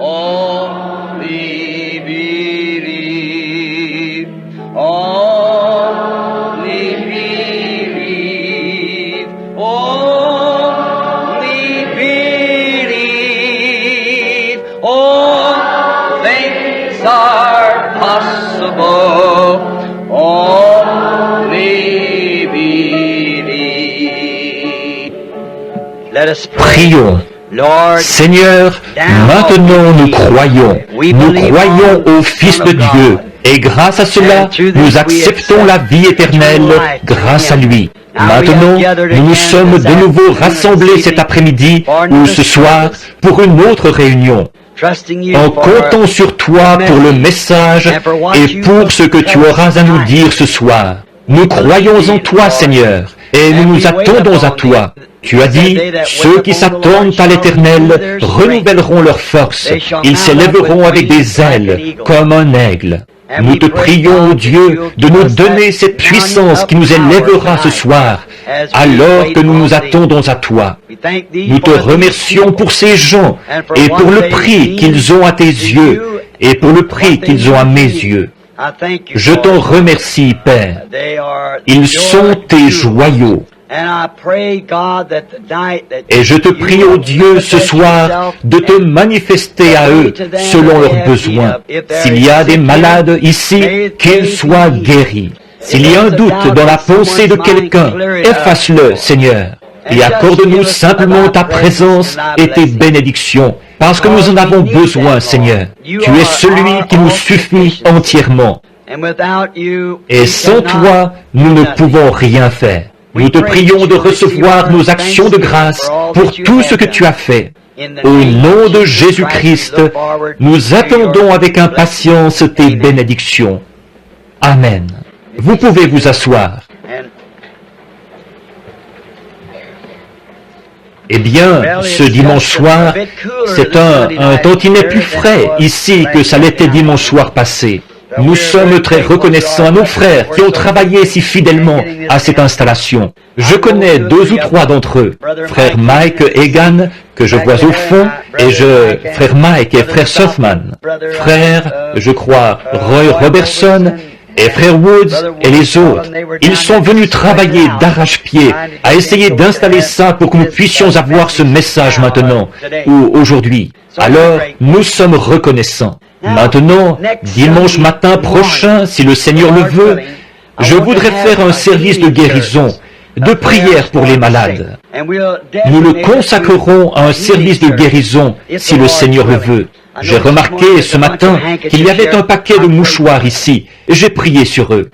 Only believe. Only believe. Only believe. All things are possible. Only believe. Let us pray. Prions. Seigneur, maintenant nous croyons au Fils de Dieu, et grâce à cela, nous acceptons la vie éternelle grâce à lui. Maintenant, nous nous sommes de nouveau rassemblés cet après-midi ou ce soir pour une autre réunion, en comptant sur toi pour le message et pour ce que tu auras à nous dire ce soir. Nous croyons en toi, Seigneur, et nous nous attendons à toi. Tu as dit, ceux qui s'attendent à l'Éternel renouvelleront leur force. Ils s'élèveront avec des ailes, comme un aigle. Nous te prions, ô Dieu, de nous donner cette puissance qui nous élèvera ce soir, alors que nous nous attendons à toi. Nous te remercions pour ces gens, et pour le prix qu'ils ont à tes yeux, et pour le prix qu'ils ont à mes yeux. Je t'en remercie, Père. Ils sont tes joyaux. Et je te prie, ô Dieu, ce soir, de te manifester à eux selon leurs besoins. S'il y a des malades ici, qu'ils soient guéris. S'il y a un doute dans la pensée de quelqu'un, efface-le, Seigneur, et accorde-nous simplement ta présence et tes bénédictions, parce que nous en avons besoin, Seigneur. Tu es celui qui nous suffit entièrement. Et sans toi, nous ne pouvons rien faire. Nous te prions de recevoir nos actions de grâce pour tout ce que tu as fait. Au nom de Jésus-Christ, nous attendons avec impatience tes bénédictions. Amen. Vous pouvez vous asseoir. Eh bien, ce dimanche soir, c'est un tantinet plus frais ici que ça l'était dimanche soir passé. Nous sommes très reconnaissants à nos frères qui ont travaillé si fidèlement à cette installation. Je connais 2 ou 3 d'entre eux, frère Mike Egan, que je vois au fond, et frère Mike et frère Softman, frère, je crois, Roy Robertson, et frère Woods et les autres. Ils sont venus travailler d'arrache-pied à essayer d'installer ça pour que nous puissions avoir ce message maintenant, ou aujourd'hui. Alors, nous sommes reconnaissants. Maintenant, dimanche matin prochain, si le Seigneur le veut, je voudrais faire un service de guérison, de prière pour les malades. Nous le consacrerons à un service de guérison, si le Seigneur le veut. J'ai remarqué ce matin qu'il y avait un paquet de mouchoirs ici, et j'ai prié sur eux.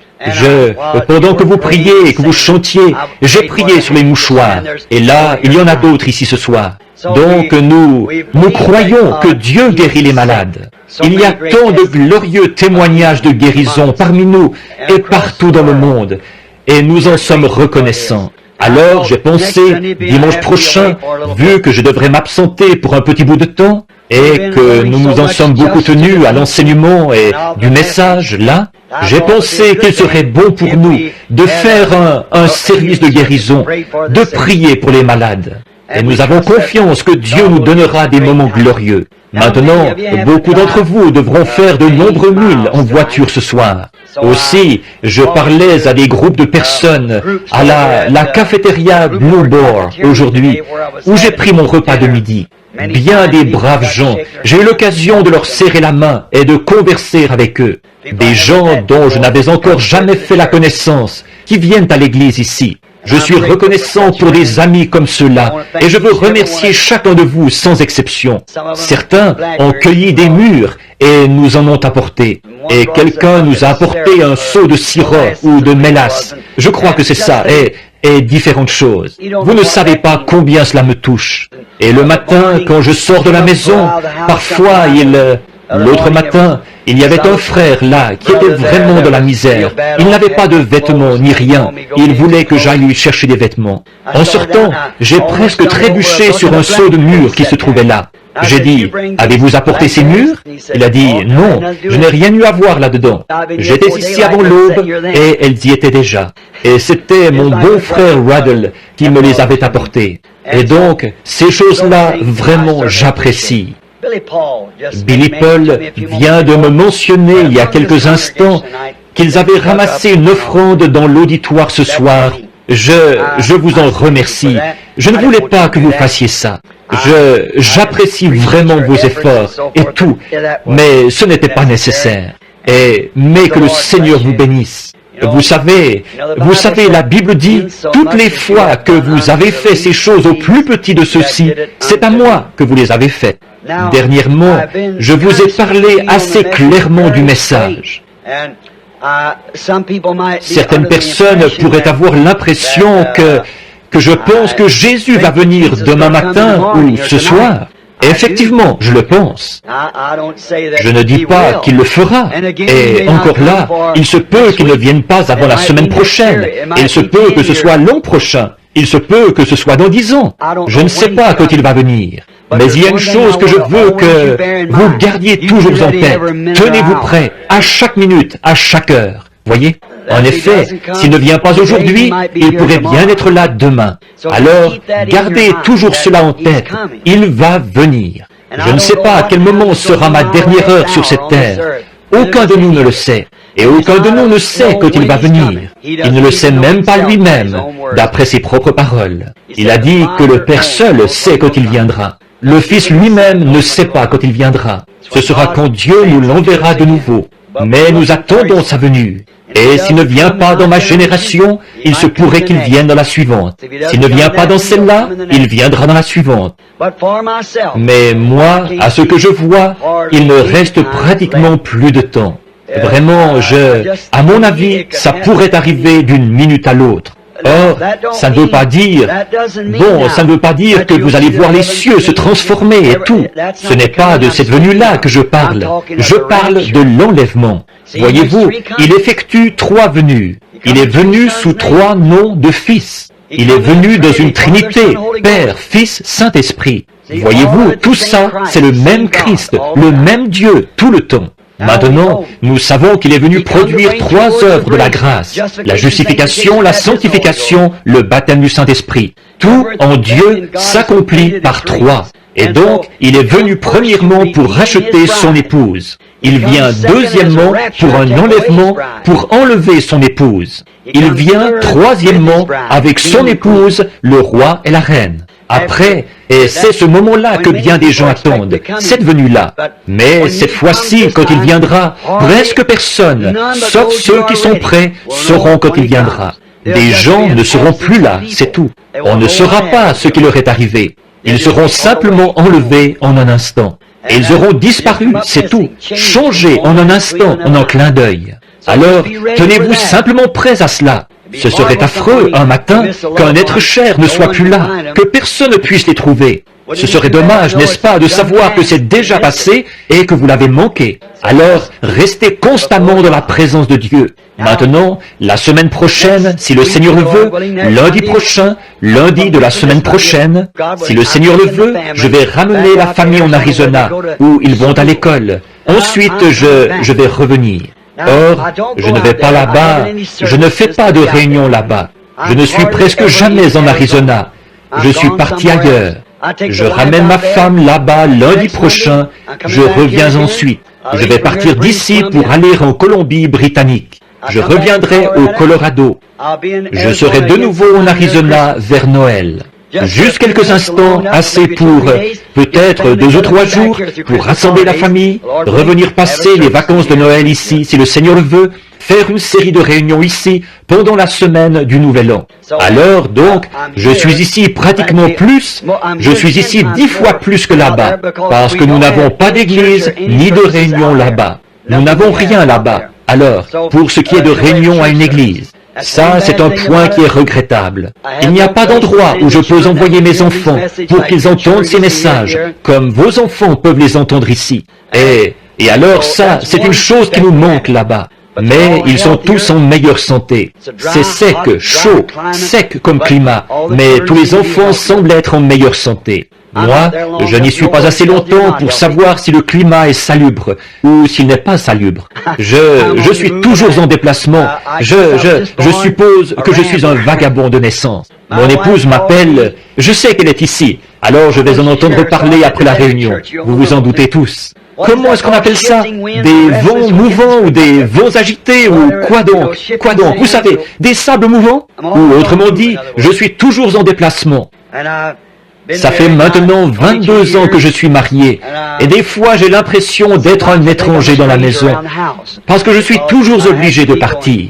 Pendant que vous priez et que vous chantiez, j'ai prié sur les mouchoirs, et là, il y en a d'autres ici ce soir. Donc nous croyons que Dieu guérit les malades. Il y a tant de glorieux témoignages de guérison parmi nous et partout dans le monde, et nous en sommes reconnaissants. Alors j'ai pensé, dimanche prochain, vu que je devrais m'absenter pour un petit bout de temps, et que nous nous en sommes beaucoup tenus à l'enseignement et du message là, j'ai pensé qu'il serait bon pour nous de faire un service de guérison, de prier pour les malades. Et nous avons confiance que Dieu nous donnera des moments glorieux. Maintenant, beaucoup d'entre vous devront faire de nombreux milles en voiture ce soir. Aussi, je parlais à des groupes de personnes à la cafétéria Blue Boar aujourd'hui, où j'ai pris mon repas de midi. Bien des braves gens. J'ai eu l'occasion de leur serrer la main et de converser avec eux. Des gens dont je n'avais encore jamais fait la connaissance, qui viennent à l'église ici. Je suis reconnaissant pour des amis comme ceux-là, et je veux remercier chacun de vous sans exception. Certains ont cueilli des mûres et nous en ont apporté. Et quelqu'un nous a apporté un seau de sirop ou de mélasse. Je crois que c'est ça, et différentes choses. Vous ne savez pas combien cela me touche. Et le matin, quand je sors de la maison, parfois l'autre matin, il y avait un frère là qui était vraiment dans la misère. Il n'avait pas de vêtements ni rien. Il voulait que j'aille lui chercher des vêtements. En sortant, j'ai presque trébuché sur un seau de mûres qui se trouvait là. J'ai dit, avez-vous apporté ces murs? Il a dit, non, je n'ai rien eu à voir là-dedans. J'étais ici avant l'aube et elles y étaient déjà. Et c'était mon bon frère Ruddle qui me les avait apportés. Et donc, ces choses-là, vraiment, j'apprécie. Billy Paul vient de me mentionner il y a quelques instants qu'ils avaient ramassé une offrande dans l'auditoire ce soir. Je vous en remercie. Je ne voulais pas que vous fassiez ça. J'apprécie vraiment vos efforts et tout, mais ce n'était pas nécessaire. Mais que le Seigneur vous bénisse. Vous savez, la Bible dit, toutes les fois que vous avez fait ces choses au plus petit de ceux-ci, c'est à moi que vous les avez faites. Dernièrement, je vous ai parlé assez clairement du message. Certaines personnes pourraient avoir l'impression que je pense que Jésus va venir demain matin ou ce soir. Effectivement, je le pense. Je ne dis pas qu'il le fera. Et encore là, il se peut qu'il ne vienne pas avant la semaine prochaine. Il se peut que ce soit l'an prochain. Il se peut que ce soit dans 10 ans. Je ne sais pas quand il va venir. Mais il y a une chose que je veux que vous gardiez toujours en tête. Tenez-vous prêts à chaque minute, à chaque heure. Voyez? En effet, s'il ne vient pas aujourd'hui, il pourrait bien être là demain. Alors, gardez toujours cela en tête. Il va venir. Je ne sais pas à quel moment sera ma dernière heure sur cette terre. Aucun de nous ne le sait. Et aucun de nous ne sait quand il va venir. Il ne le sait même pas lui-même, d'après ses propres paroles. Il a dit que le Père seul sait quand il viendra. Le Fils lui-même ne sait pas quand il viendra. Ce sera quand Dieu nous l'enverra de nouveau. Mais nous attendons sa venue. Et s'il ne vient pas dans ma génération, il se pourrait qu'il vienne dans la suivante. S'il ne vient pas dans celle-là, il viendra dans la suivante. Mais moi, à ce que je vois, il ne reste pratiquement plus de temps. Vraiment, à mon avis, ça pourrait arriver d'une minute à l'autre. Or, ça ne veut pas dire, ça ne veut pas dire que vous allez voir les cieux se transformer et tout. Ce n'est pas de cette venue-là que je parle. Je parle de l'enlèvement. Voyez-vous, il effectue 3 venues. Il est venu sous 3 noms de fils. Il est venu dans une trinité, Père, Fils, Saint-Esprit. Voyez-vous, tout ça, c'est le même Christ, le même Dieu, tout le temps. Maintenant, nous savons qu'il est venu produire 3 œuvres de la grâce, la justification, la sanctification, le baptême du Saint-Esprit. Tout en Dieu s'accomplit par 3. Et donc, il est venu premièrement pour racheter son épouse. Il vient deuxièmement pour un enlèvement, pour enlever son épouse. Il vient troisièmement avec son épouse, le roi et la reine. Après, et c'est ce moment-là que bien des gens attendent, cette venue-là. Mais cette fois-ci, quand il viendra, presque personne, sauf ceux qui sont prêts, sauront quand il viendra. Des gens ne seront plus là, c'est tout. On ne saura pas ce qui leur est arrivé. Ils seront simplement enlevés en un instant. Et ils auront disparu, c'est tout, changés en un instant, en un clin d'œil. Alors, tenez-vous simplement prêts à cela. Ce serait affreux, un matin, qu'un être cher ne soit plus là, que personne ne puisse les trouver. Ce serait dommage, n'est-ce pas, de savoir que c'est déjà passé et que vous l'avez manqué. Alors, restez constamment dans la présence de Dieu. Maintenant, la semaine prochaine, si le Seigneur le veut, lundi prochain, lundi de la semaine prochaine, si le Seigneur le veut, je vais ramener la famille en Arizona, où ils vont à l'école. Ensuite, je vais revenir. Or, je ne vais pas là-bas, je ne fais pas de réunion là-bas. Je ne suis presque jamais en Arizona. Je suis parti ailleurs. Je ramène ma femme là-bas lundi prochain. Je reviens ensuite. Je vais partir d'ici pour aller en Colombie-Britannique. Je reviendrai au Colorado. Je serai de nouveau en Arizona vers Noël. Juste quelques instants, assez pour peut-être 2 ou 3 jours, pour rassembler la famille, revenir passer les vacances de Noël ici, si le Seigneur le veut, faire une série de réunions ici pendant la semaine du Nouvel An. Alors donc, je suis ici pratiquement plus, je suis ici 10 fois plus que là-bas, parce que nous n'avons pas d'église ni de réunion là-bas. Nous n'avons rien là-bas. Alors, pour ce qui est de réunion à une église, ça, c'est un point qui est regrettable. Il n'y a pas d'endroit où je peux envoyer mes enfants pour qu'ils entendent ces messages, comme vos enfants peuvent les entendre ici. Et alors ça, c'est une chose qui nous manque là-bas. Mais ils sont tous en meilleure santé. C'est sec, chaud, sec comme climat, mais tous les enfants semblent être en meilleure santé. Moi, je n'y suis pas assez longtemps pour savoir si le climat est salubre ou s'il n'est pas salubre. Je suis toujours en déplacement. Je suppose que je suis un vagabond de naissance. Mon épouse m'appelle, je sais qu'elle est ici, alors je vais en entendre parler après la réunion. Vous vous en doutez tous. Comment est-ce qu'on appelle ça? Des vents mouvants ou des vents agités ou quoi donc? Quoi donc? Vous savez, des sables mouvants? Ou autrement dit, je suis toujours en déplacement. Ça fait maintenant 22 ans que je suis marié, et des fois j'ai l'impression d'être un étranger dans la maison, parce que je suis toujours obligé de partir.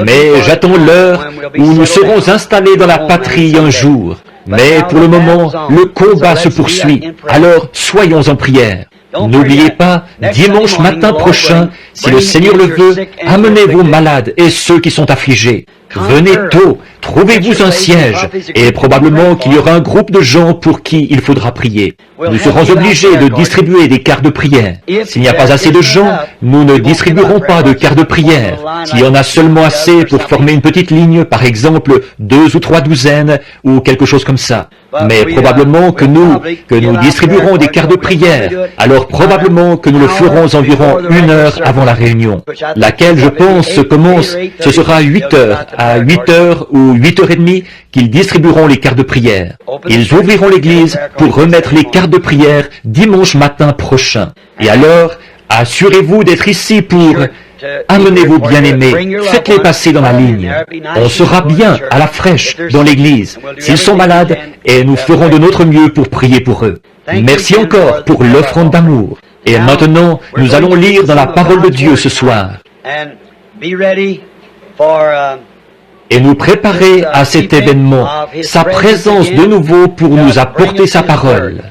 Mais j'attends l'heure où nous serons installés dans la patrie un jour. Mais pour le moment, le combat se poursuit, alors soyons en prière. N'oubliez pas, dimanche matin prochain, si le Seigneur le veut, amenez vos malades et ceux qui sont affligés. Venez tôt, trouvez-vous un siège, et probablement qu'il y aura un groupe de gens pour qui il faudra prier. Nous serons obligés de distribuer des cartes de prière. S'il n'y a pas assez de gens, nous ne distribuerons pas de cartes de prière. S'il y en a seulement assez pour former une petite ligne, par exemple 2 ou 3 douzaines, ou quelque chose comme ça. Mais probablement que nous distribuerons des cartes de prière, alors probablement que nous le ferons environ 1 heure avant la réunion, laquelle, je pense, commence, ce sera à 8 heures, à 8 heures ou 8h30 qu'ils distribueront les cartes de prière. Ils ouvriront l'église pour remettre les cartes de prière dimanche matin prochain. Et alors, assurez-vous d'être ici pour... Amenez vos bien-aimés, faites-les passer dans la ligne. On sera bien, à la fraîche, dans l'église, s'ils sont malades, et nous ferons de notre mieux pour prier pour eux. Merci encore pour l'offrande d'amour. Et maintenant, nous allons lire dans la parole de Dieu ce soir. Et nous préparer à cet événement, sa présence de nouveau pour nous apporter sa parole.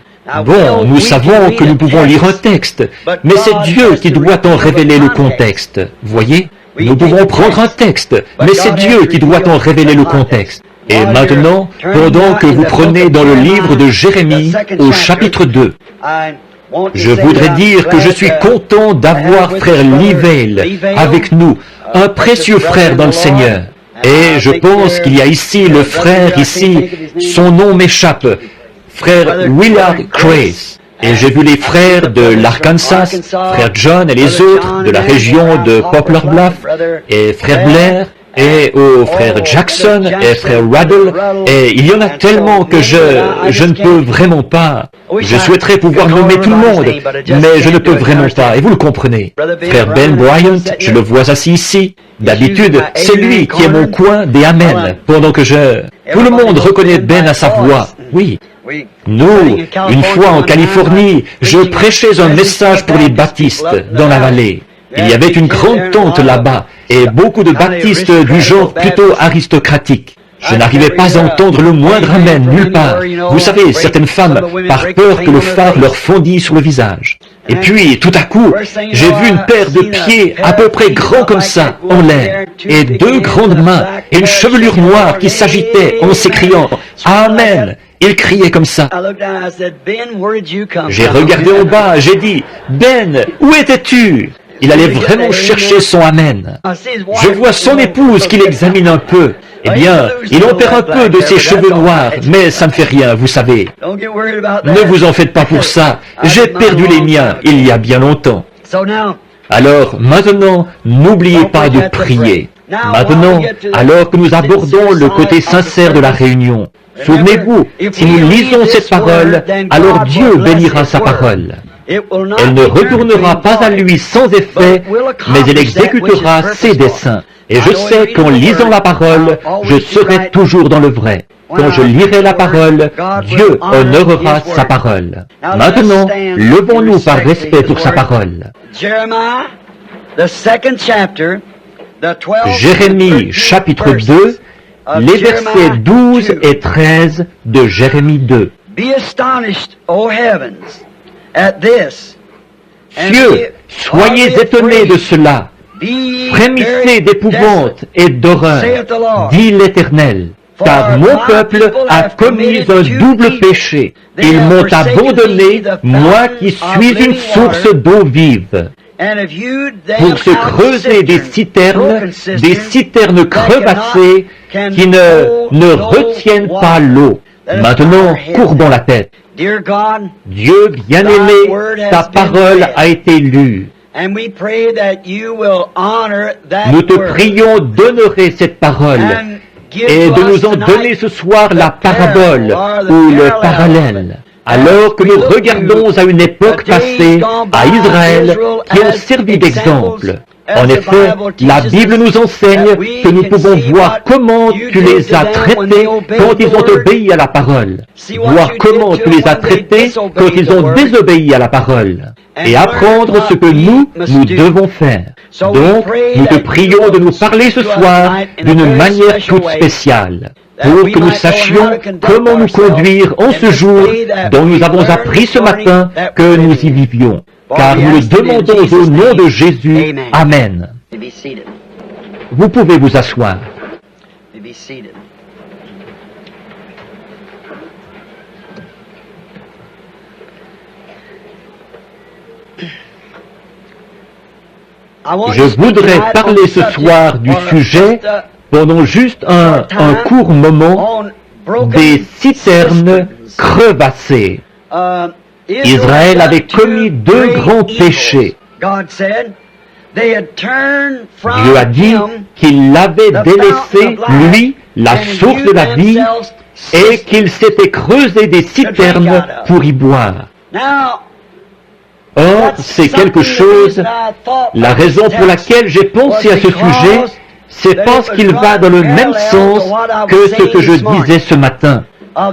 Bon, nous savons que nous pouvons lire un texte, mais c'est Dieu qui doit en révéler le contexte. Voyez? Nous pouvons prendre un texte, mais c'est Dieu qui doit en révéler le contexte. Et maintenant, pendant que vous prenez dans le livre de Jérémie, au chapitre 2, je voudrais dire que je suis content d'avoir frère Livelle avec nous, un précieux frère dans le Seigneur. Et je pense qu'il y a ici le frère ici, son nom m'échappe, frère Willard Grace. Et j'ai vu les frères de l'Arkansas, frère John et les autres de la région de Poplar Bluff, et frère Blair, et frère Jackson, et frère Ruddle, et il y en a tellement que je ne peux vraiment pas. Je souhaiterais pouvoir nommer tout le monde, mais je ne peux vraiment pas, et vous le comprenez. Frère Ben Bryant, je le vois assis ici. D'habitude, c'est lui qui est mon coin des Amen, pendant que tout le monde reconnaît Ben à sa voix. Oui. Nous, une fois en Californie, je prêchais un message pour les baptistes dans la vallée. Il y avait une grande tente là-bas, et beaucoup de baptistes du genre plutôt aristocratique. Je n'arrivais pas à entendre le moindre amen nulle part. Vous savez, certaines femmes, par peur que le phare leur fondît sur le visage. Et puis, tout à coup, j'ai vu une paire de pieds à peu près grands comme ça, en l'air, et 2 grandes mains, et une chevelure noire qui s'agitait en s'écriant « Amen !» Il criait comme ça. J'ai regardé en bas, j'ai dit « Ben, où étais-tu » Il allait vraiment chercher son Amen. Je vois son épouse qui l'examine un peu. Eh bien, il en perd un peu de ses cheveux noirs, mais ça ne fait rien, vous savez. Ne vous en faites pas pour ça. J'ai perdu les miens il y a bien longtemps. Alors, maintenant, n'oubliez pas de prier. Maintenant, alors que nous abordons le côté sincère de la réunion, souvenez-vous, si nous lisons cette parole, alors Dieu bénira sa parole. Elle ne retournera pas à lui sans effet, mais elle exécutera ses desseins. Et je sais qu'en lisant la parole, je serai toujours dans le vrai. Quand je lirai la parole, Dieu honorera sa parole. Maintenant, levons-nous par respect pour sa parole. Jérémie, chapitre 2, les versets 12 et 13 de Jérémie 2. Cieux, soyez étonnés de cela. Frémissez d'épouvante et d'horreur, dit l'Éternel. Car mon peuple a commis un double péché. Ils m'ont abandonné, moi qui suis une source d'eau vive. Pour se creuser des citernes crevassées qui ne retiennent pas l'eau. Maintenant, courbons la tête. Dear God, Dieu bien-aimé, ta parole a été lue. and we pray that you will honor that Nous te word prions d'honorer cette parole and give et de us nous en tonight donner ce soir la parabole ou le parallèle. Alors que nous regardons à une époque passée, à Israël, qui ont servi d'exemple. En effet, la Bible nous enseigne que nous pouvons voir comment tu les as traités quand ils ont obéi à la parole, voir comment tu les as traités quand ils ont désobéi à la parole, et apprendre ce que nous devons faire. Donc, nous te prions de nous parler ce soir d'une manière toute spéciale, pour que nous sachions comment nous conduire en ce jour dont nous avons appris ce matin que nous y vivions. Car nous le demandons au nom de Jésus. Amen. be seated. Vous pouvez vous asseoir. Be seated. Je voudrais parler ce soir du sujet, pendant juste un court moment, des citernes crevassées. Israël avait commis deux grands péchés. Dieu a dit qu'il l'avait délaissé, lui, la source de la vie, et qu'il s'était creusé des citernes pour y boire. Or, c'est quelque chose, la raison pour laquelle j'ai pensé à ce sujet, c'est parce qu'il va dans le même sens que ce que je disais ce matin. Quant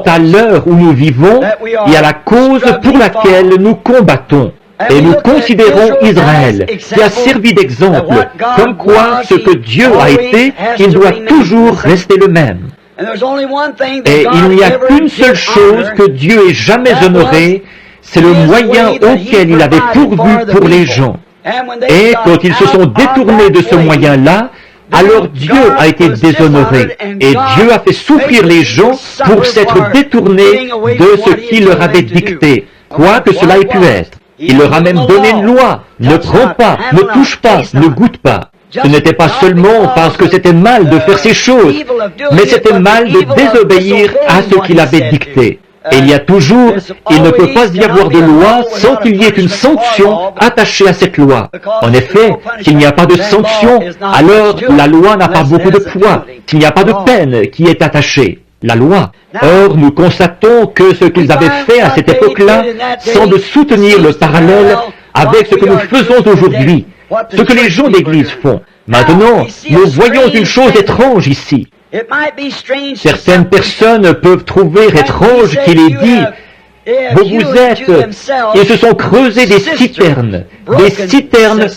à l'heure où nous vivons et à la cause pour laquelle nous combattons. Et nous considérons Israël, qui a servi d'exemple, comme quoi ce que Dieu a été, il doit toujours rester le même. Et il n'y a qu'une seule chose que Dieu ait jamais honorée, c'est le moyen auquel il avait pourvu pour les gens. Et quand ils se sont détournés de ce moyen-là, alors Dieu a été déshonoré. Et Dieu a fait souffrir les gens pour s'être détournés de ce qu'il leur avait dicté, quoi que cela ait pu être. Il leur a même donné une loi. Ne prends pas, ne touche pas, ne goûte pas. Ce n'était pas seulement parce que c'était mal de faire ces choses, mais c'était mal de désobéir à ce qu'il avait dicté. Et il y a toujours, il ne peut pas y avoir de loi sans qu'il y ait une sanction attachée à cette loi. En effet, s'il n'y a pas de sanction, alors la loi n'a pas beaucoup de poids. S'il n'y a pas de peine qui est attachée. La loi. Or, nous constatons que ce qu'ils avaient fait à cette époque-là semble soutenir le parallèle avec ce que nous faisons aujourd'hui, ce que les gens d'Église font. Maintenant, nous voyons une chose étrange ici. Certaines personnes peuvent trouver étrange qu'il ait dit, ils se sont creusés des citernes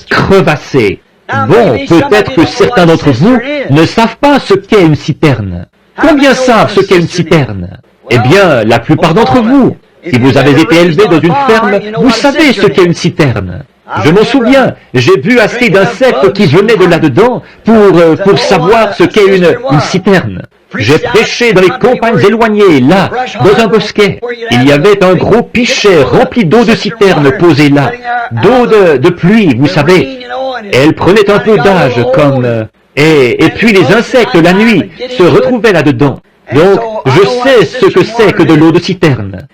crevassées. Bon, peut-être que certains d'entre vous ne savent pas ce qu'est une citerne. Combien savent ce qu'est une citerne? Eh bien, la plupart d'entre vous. Si vous avez été élevé dans une ferme, vous savez ce qu'est une citerne. Je m'en souviens, j'ai vu assez d'insectes qui venaient de là-dedans pour savoir ce qu'est une citerne. J'ai prêché dans les campagnes éloignées, là, dans un bosquet. Il y avait un gros pichet rempli d'eau de citerne posé là, d'eau de pluie, vous savez. Et elle prenait un peu d'âge comme... Et puis les insectes, la nuit, se retrouvaient là-dedans. Donc, je sais ce que c'est que de l'eau de citerne.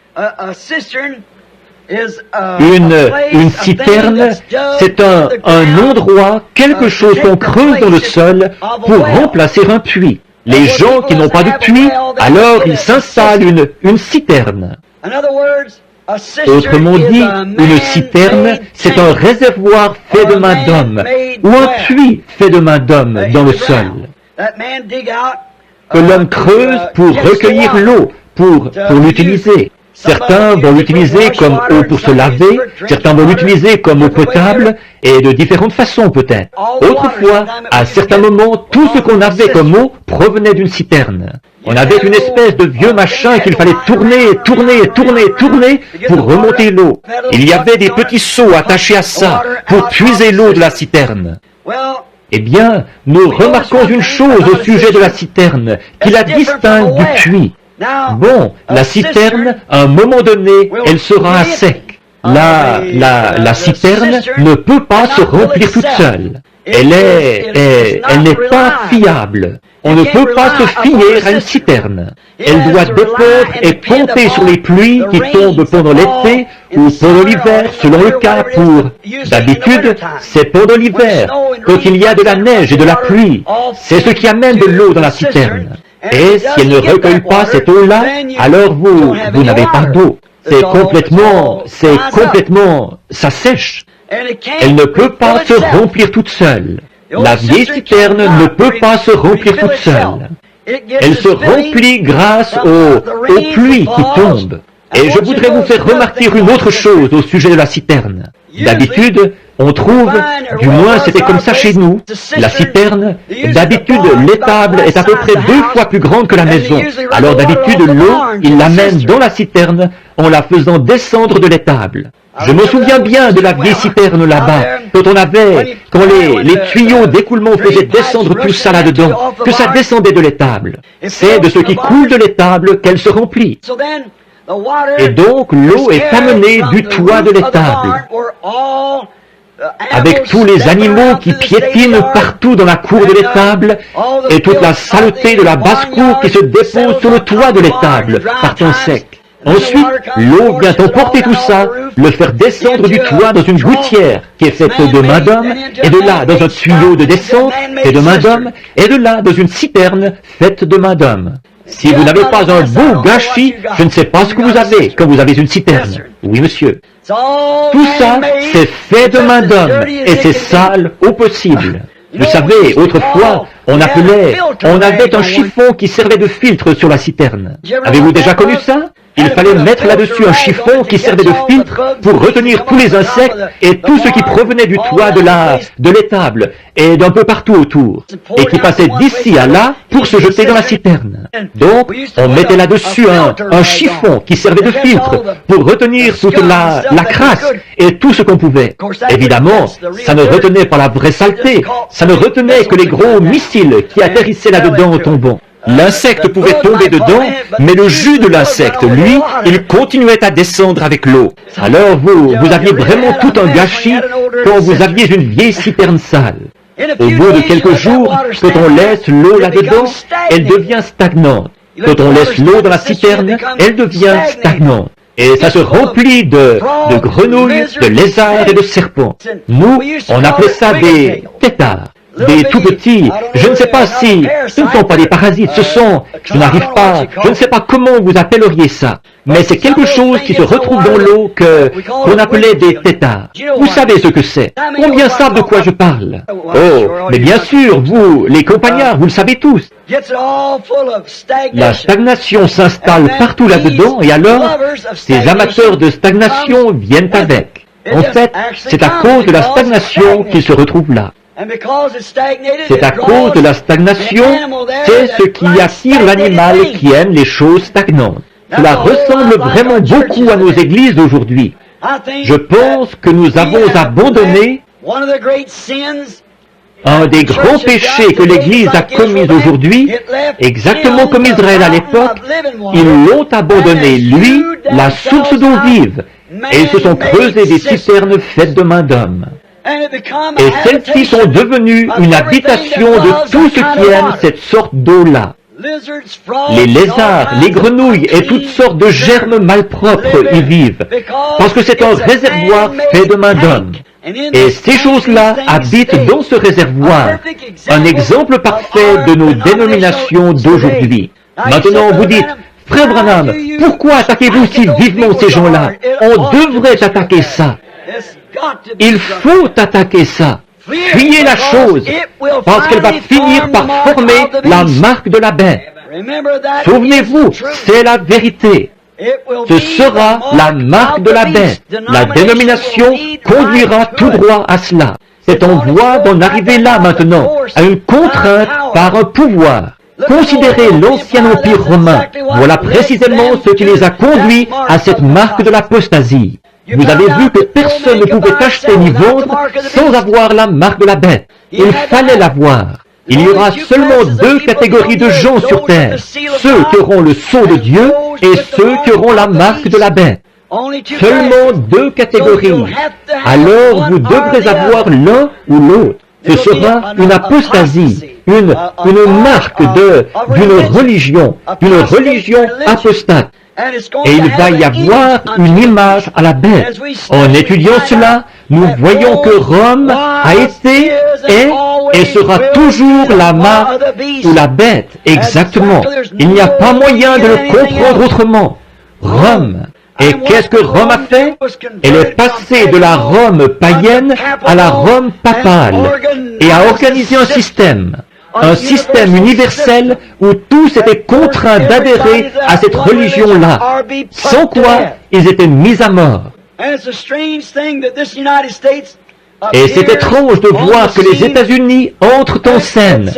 Une citerne, c'est un endroit, quelque chose qu'on creuse dans le sol pour remplacer un puits. Les gens qui n'ont pas de puits, alors ils s'installent une citerne. Autrement dit, une citerne, c'est un réservoir fait de main d'homme, ou un puits fait de main d'homme dans le sol, que l'homme creuse pour recueillir l'eau, pour l'utiliser. Certains vont l'utiliser comme eau pour se laver, certains vont l'utiliser comme eau potable, et de différentes façons peut-être. Autrefois, à certains moments, tout ce qu'on avait comme eau provenait d'une citerne. On avait une espèce de vieux machin qu'il fallait tourner pour remonter l'eau. Il y avait des petits seaux attachés à ça pour puiser l'eau de la citerne. Eh bien, nous remarquons une chose au sujet de la citerne, qui la distingue du puits. Bon, la citerne, à un moment donné, elle sera à sec. La citerne ne peut pas se remplir toute seule. Elle n'est pas fiable. On ne peut pas se fier à une citerne. Elle doit dépendre et compter sur les pluies qui tombent pendant l'été ou pendant l'hiver, selon le cas. D'habitude, c'est pendant l'hiver, quand il y a de la neige et de la pluie. C'est ce qui amène de l'eau dans la citerne. Et si elle ne recueille pas cette eau-là, alors vous n'avez pas d'eau. Ça sèche. Elle ne peut pas se remplir toute seule. La vieille citerne ne peut pas se remplir toute seule. Elle se remplit grâce aux pluies qui tombent. Et je voudrais vous faire remarquer une autre chose au sujet de la citerne. D'habitude, on trouve, du moins c'était comme ça chez nous, la citerne, d'habitude l'étable est à peu près 2 fois plus grande que la maison. Alors d'habitude l'eau, ils l'amènent dans la citerne en la faisant descendre de l'étable. Je me souviens bien de la vieille citerne là-bas, quand les tuyaux d'écoulement faisaient descendre tout ça là-dedans, que ça descendait de l'étable. C'est de ce qui coule de l'étable qu'elle se remplit. Et donc l'eau est amenée du toit de l'étable, avec tous les animaux qui piétinent partout dans la cour de l'étable, et toute la saleté de la basse-cour qui se dépose sur le toit de l'étable, par temps sec. Ensuite, l'eau vient emporter tout ça, le faire descendre du toit dans une gouttière qui est faite de main d'homme, et de là dans un tuyau de descente fait de main d'homme, et de là dans une citerne faite de main d'homme. Si vous n'avez pas un beau gâchis, je ne sais pas ce que vous avez quand vous avez une citerne. Oui, monsieur. Tout ça, c'est fait de main d'homme, et c'est sale au possible. Vous savez, autrefois, on avait un chiffon qui servait de filtre sur la citerne. Avez-vous déjà connu ça? Il fallait mettre là-dessus un chiffon qui servait de filtre pour retenir tous les insectes et tout ce qui provenait du toit de l'étable et d'un peu partout autour, et qui passait d'ici à là pour se jeter dans la citerne. Donc, on mettait là-dessus un chiffon qui servait de filtre pour retenir toute la crasse et tout ce qu'on pouvait. Évidemment, ça ne retenait pas la vraie saleté, ça ne retenait que les gros missiles qui atterrissaient là-dedans en tombant. L'insecte pouvait tomber dedans, mais le jus de l'insecte, lui, il continuait à descendre avec l'eau. Alors vous aviez vraiment tout un gâchis quand vous aviez une vieille citerne sale. Au bout de quelques jours, quand on laisse l'eau là-dedans, elle devient stagnante. Quand on laisse l'eau dans la citerne, elle devient stagnante. Et ça se remplit de grenouilles, de lézards et de serpents. Nous, on appelait ça des têtards. Des tout petits, je ne sais pas si, ce ne sont pas des parasites, je ne sais pas comment vous appelleriez ça, mais c'est quelque chose qui se retrouve dans l'eau qu'on appelait des têtards. Vous savez ce que c'est? Combien savent de quoi je parle? Oh, mais bien sûr, vous, les compagnards, vous le savez tous. La stagnation s'installe partout là-dedans, et alors, ces amateurs de stagnation viennent avec. En fait, c'est à cause de la stagnation qu'ils se retrouvent là. C'est à cause de la stagnation, c'est ce qui attire l'animal qui aime les choses stagnantes. Cela ressemble vraiment beaucoup à nos églises d'aujourd'hui. Je pense que nous avons abandonné un des grands péchés que l'Église a commis aujourd'hui, exactement comme Israël à l'époque. Ils l'ont abandonné, lui, la source d'eau vive, et ils se sont creusés des citernes faites de main d'homme. Et celles-ci sont devenues une habitation de tous ceux qui aiment cette sorte d'eau-là. Les lézards, les grenouilles et toutes sortes de germes malpropres y vivent, parce que c'est un réservoir fait de main d'homme. Et ces choses-là habitent dans ce réservoir, un exemple parfait de nos dénominations d'aujourd'hui. Maintenant, vous dites, Frère Branham, pourquoi attaquez-vous si vivement ces gens-là? On devrait attaquer ça. Il faut attaquer ça. Fuyez la chose, parce qu'elle va finir par former la marque de la bête. Souvenez-vous, c'est la vérité. Ce sera la marque de la bête. La dénomination conduira tout droit à cela. C'est en voie d'en arriver là maintenant, à une contrainte par un pouvoir. Considérez l'ancien empire romain. Voilà précisément ce qui les a conduits à cette marque de l'apostasie. Vous avez vu que personne ne pouvait acheter ni vendre sans avoir la marque de la bête. Il fallait l'avoir. Il y aura seulement 2 catégories de gens sur terre. Ceux qui auront le sceau de Dieu et ceux qui auront la marque de la bête. Seulement deux catégories. Alors vous devrez avoir l'un ou l'autre. Ce sera une apostasie, une marque d'une religion apostate. Et il va y avoir une image à la bête. En étudiant cela, nous voyons que Rome a été, est et sera toujours la marque ou la bête. Exactement. Il n'y a pas moyen de le comprendre autrement. Rome. Et qu'est-ce que Rome a fait? Elle est passée de la Rome païenne à la Rome papale et a organisé un système universel où tous étaient contraints d'adhérer à cette religion-là, sans quoi ils étaient mis à mort. Et c'est étrange de voir que les États-Unis entrent en scène,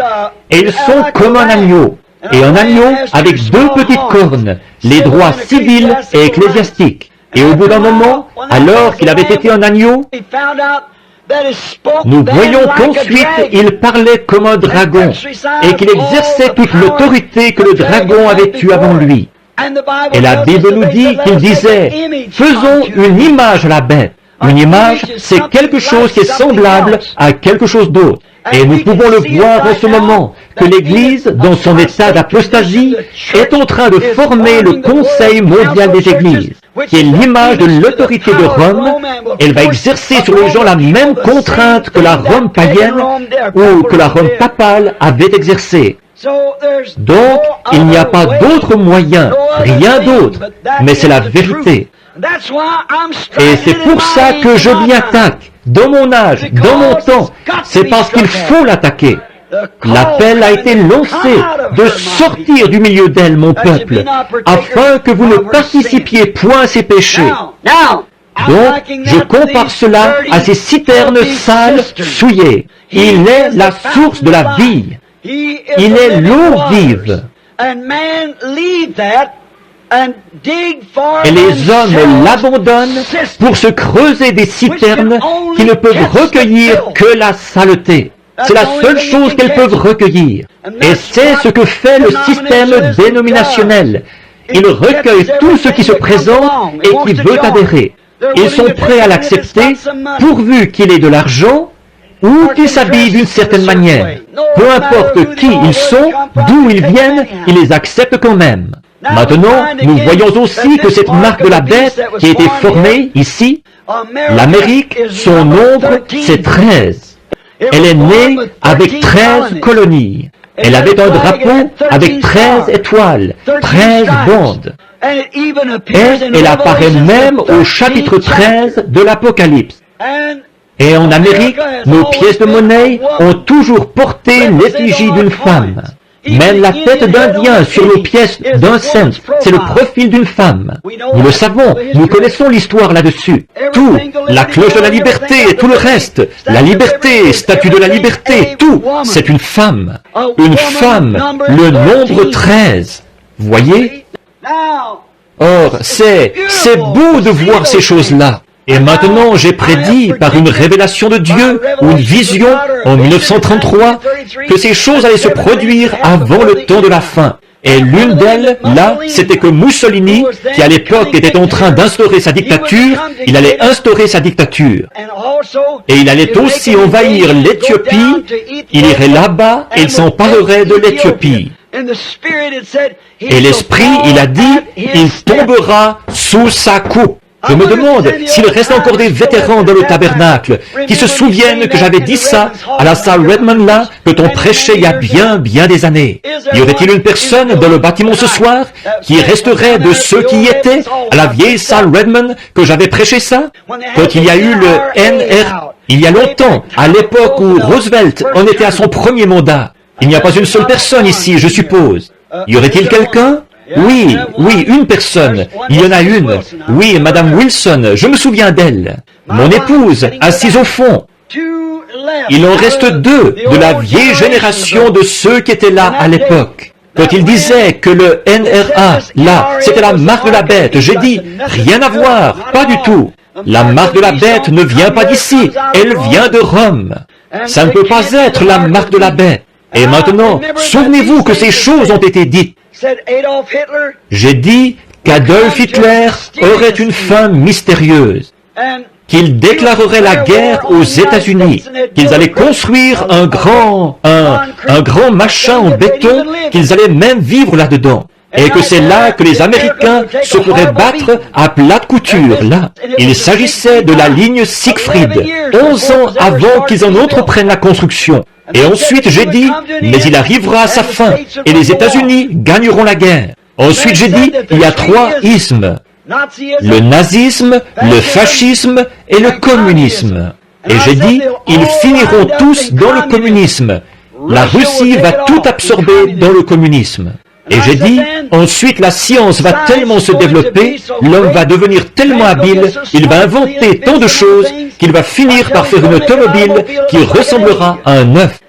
et ils sont comme un agneau, et un agneau avec deux petites cornes, les droits civils et ecclésiastiques. Et au bout d'un moment, alors qu'il avait été un agneau, nous voyons qu'ensuite il parlait comme un dragon et qu'il exerçait toute l'autorité que le dragon avait eue avant lui. Et la Bible nous dit qu'il disait, faisons une image à la bête. Une image, c'est quelque chose qui est semblable à quelque chose d'autre. Et nous pouvons le voir en ce moment, que l'Église, dans son état d'apostasie, est en train de former le Conseil mondial des Églises, qui est l'image de l'autorité de Rome. Elle va exercer sur les gens la même contrainte que la Rome païenne ou que la Rome papale avait exercée. Donc, il n'y a pas d'autre moyen, rien d'autre, mais c'est la vérité. Et c'est pour ça que je m'y attaque, dans mon âge, dans mon temps. C'est parce qu'il faut l'attaquer. L'appel a été lancé de sortir du milieu d'elle, mon peuple, afin que vous ne participiez point à ses péchés. Donc, je compare cela à ces citernes sales, souillées. Il est la source de la vie. Il est l'eau vive. Et les hommes l'abandonnent pour se creuser des citernes qui ne peuvent recueillir que la saleté. C'est la seule chose qu'elles peuvent recueillir. Et c'est ce que fait le système dénominationnel. Il recueille tout ce qui se présente et qui veut adhérer. Ils sont prêts à l'accepter pourvu qu'il ait de l'argent ou qu'ils s'habillent d'une certaine manière. Peu importe qui ils sont, d'où ils viennent, ils les acceptent quand même. Maintenant, nous voyons aussi que cette marque de la bête qui a été formée ici, l'Amérique, son nombre, c'est 13. Elle est née avec 13 colonies. Elle avait un drapeau avec 13 étoiles, 13 bandes. Et elle apparaît même au chapitre 13 de l'Apocalypse. Et en Amérique, nos pièces de monnaie ont toujours porté l'effigie d'une femme. Même la tête d'Indien sur nos pièces d'un cent, c'est le profil d'une femme. Nous le savons, nous connaissons l'histoire là-dessus. Tout, la cloche de la liberté et tout le reste, la liberté, statue de la liberté, tout, c'est une femme. Une femme, le nombre 13. Voyez? Or, c'est beau de voir ces choses-là. Et maintenant, j'ai prédit par une révélation de Dieu ou une vision en 1933 que ces choses allaient se produire avant le temps de la fin. Et l'une d'elles, là, c'était que Mussolini, qui à l'époque était en train d'instaurer sa dictature, il allait instaurer sa dictature. Et il allait aussi envahir l'Éthiopie, il irait là-bas et il s'emparerait de l'Éthiopie. Et l'Esprit, il a dit, il tombera sous sa coupe. Je me demande s'il reste encore des vétérans dans le tabernacle qui se souviennent que j'avais dit ça à la salle Redmond là, que ton prêchait il y a bien des années. Y aurait-il une personne dans le bâtiment ce soir qui resterait de ceux qui y étaient à la vieille salle Redmond que j'avais prêché ça? Quand il y a eu le NRA, il y a longtemps, à l'époque où Roosevelt en était à son premier mandat. Il n'y a pas une seule personne ici, je suppose. Y aurait-il quelqu'un? Oui, une personne. Il y en a une. Oui, Madame Wilson, je me souviens d'elle. Mon épouse, assise au fond. Il en reste deux de la vieille génération de ceux qui étaient là à l'époque. Quand il disait que le NRA, là, c'était la marque de la bête, j'ai dit, rien à voir, pas du tout. La marque de la bête ne vient pas d'ici, elle vient de Rome. Ça ne peut pas être la marque de la bête. Et maintenant, souvenez-vous que ces choses ont été dites. J'ai dit qu'Adolf Hitler aurait une fin mystérieuse, qu'ils déclareraient la guerre aux États-Unis, qu'ils allaient construire un grand machin en béton, qu'ils allaient même vivre là-dedans. Et que c'est là que les Américains se pourraient battre à plate couture, là. Il s'agissait de la ligne Siegfried, 11 ans avant qu'ils en entreprennent la construction. Et ensuite j'ai dit, mais il arrivera à sa fin, et les États-Unis gagneront la guerre. Ensuite j'ai dit, il y a 3 ismes. Le nazisme, le fascisme et le communisme. Et j'ai dit, ils finiront tous dans le communisme. La Russie va tout absorber dans le communisme. Et j'ai dit, ensuite la science va tellement se développer, l'homme va devenir tellement habile, il va inventer tant de choses qu'il va finir par faire une automobile qui ressemblera à un œuf,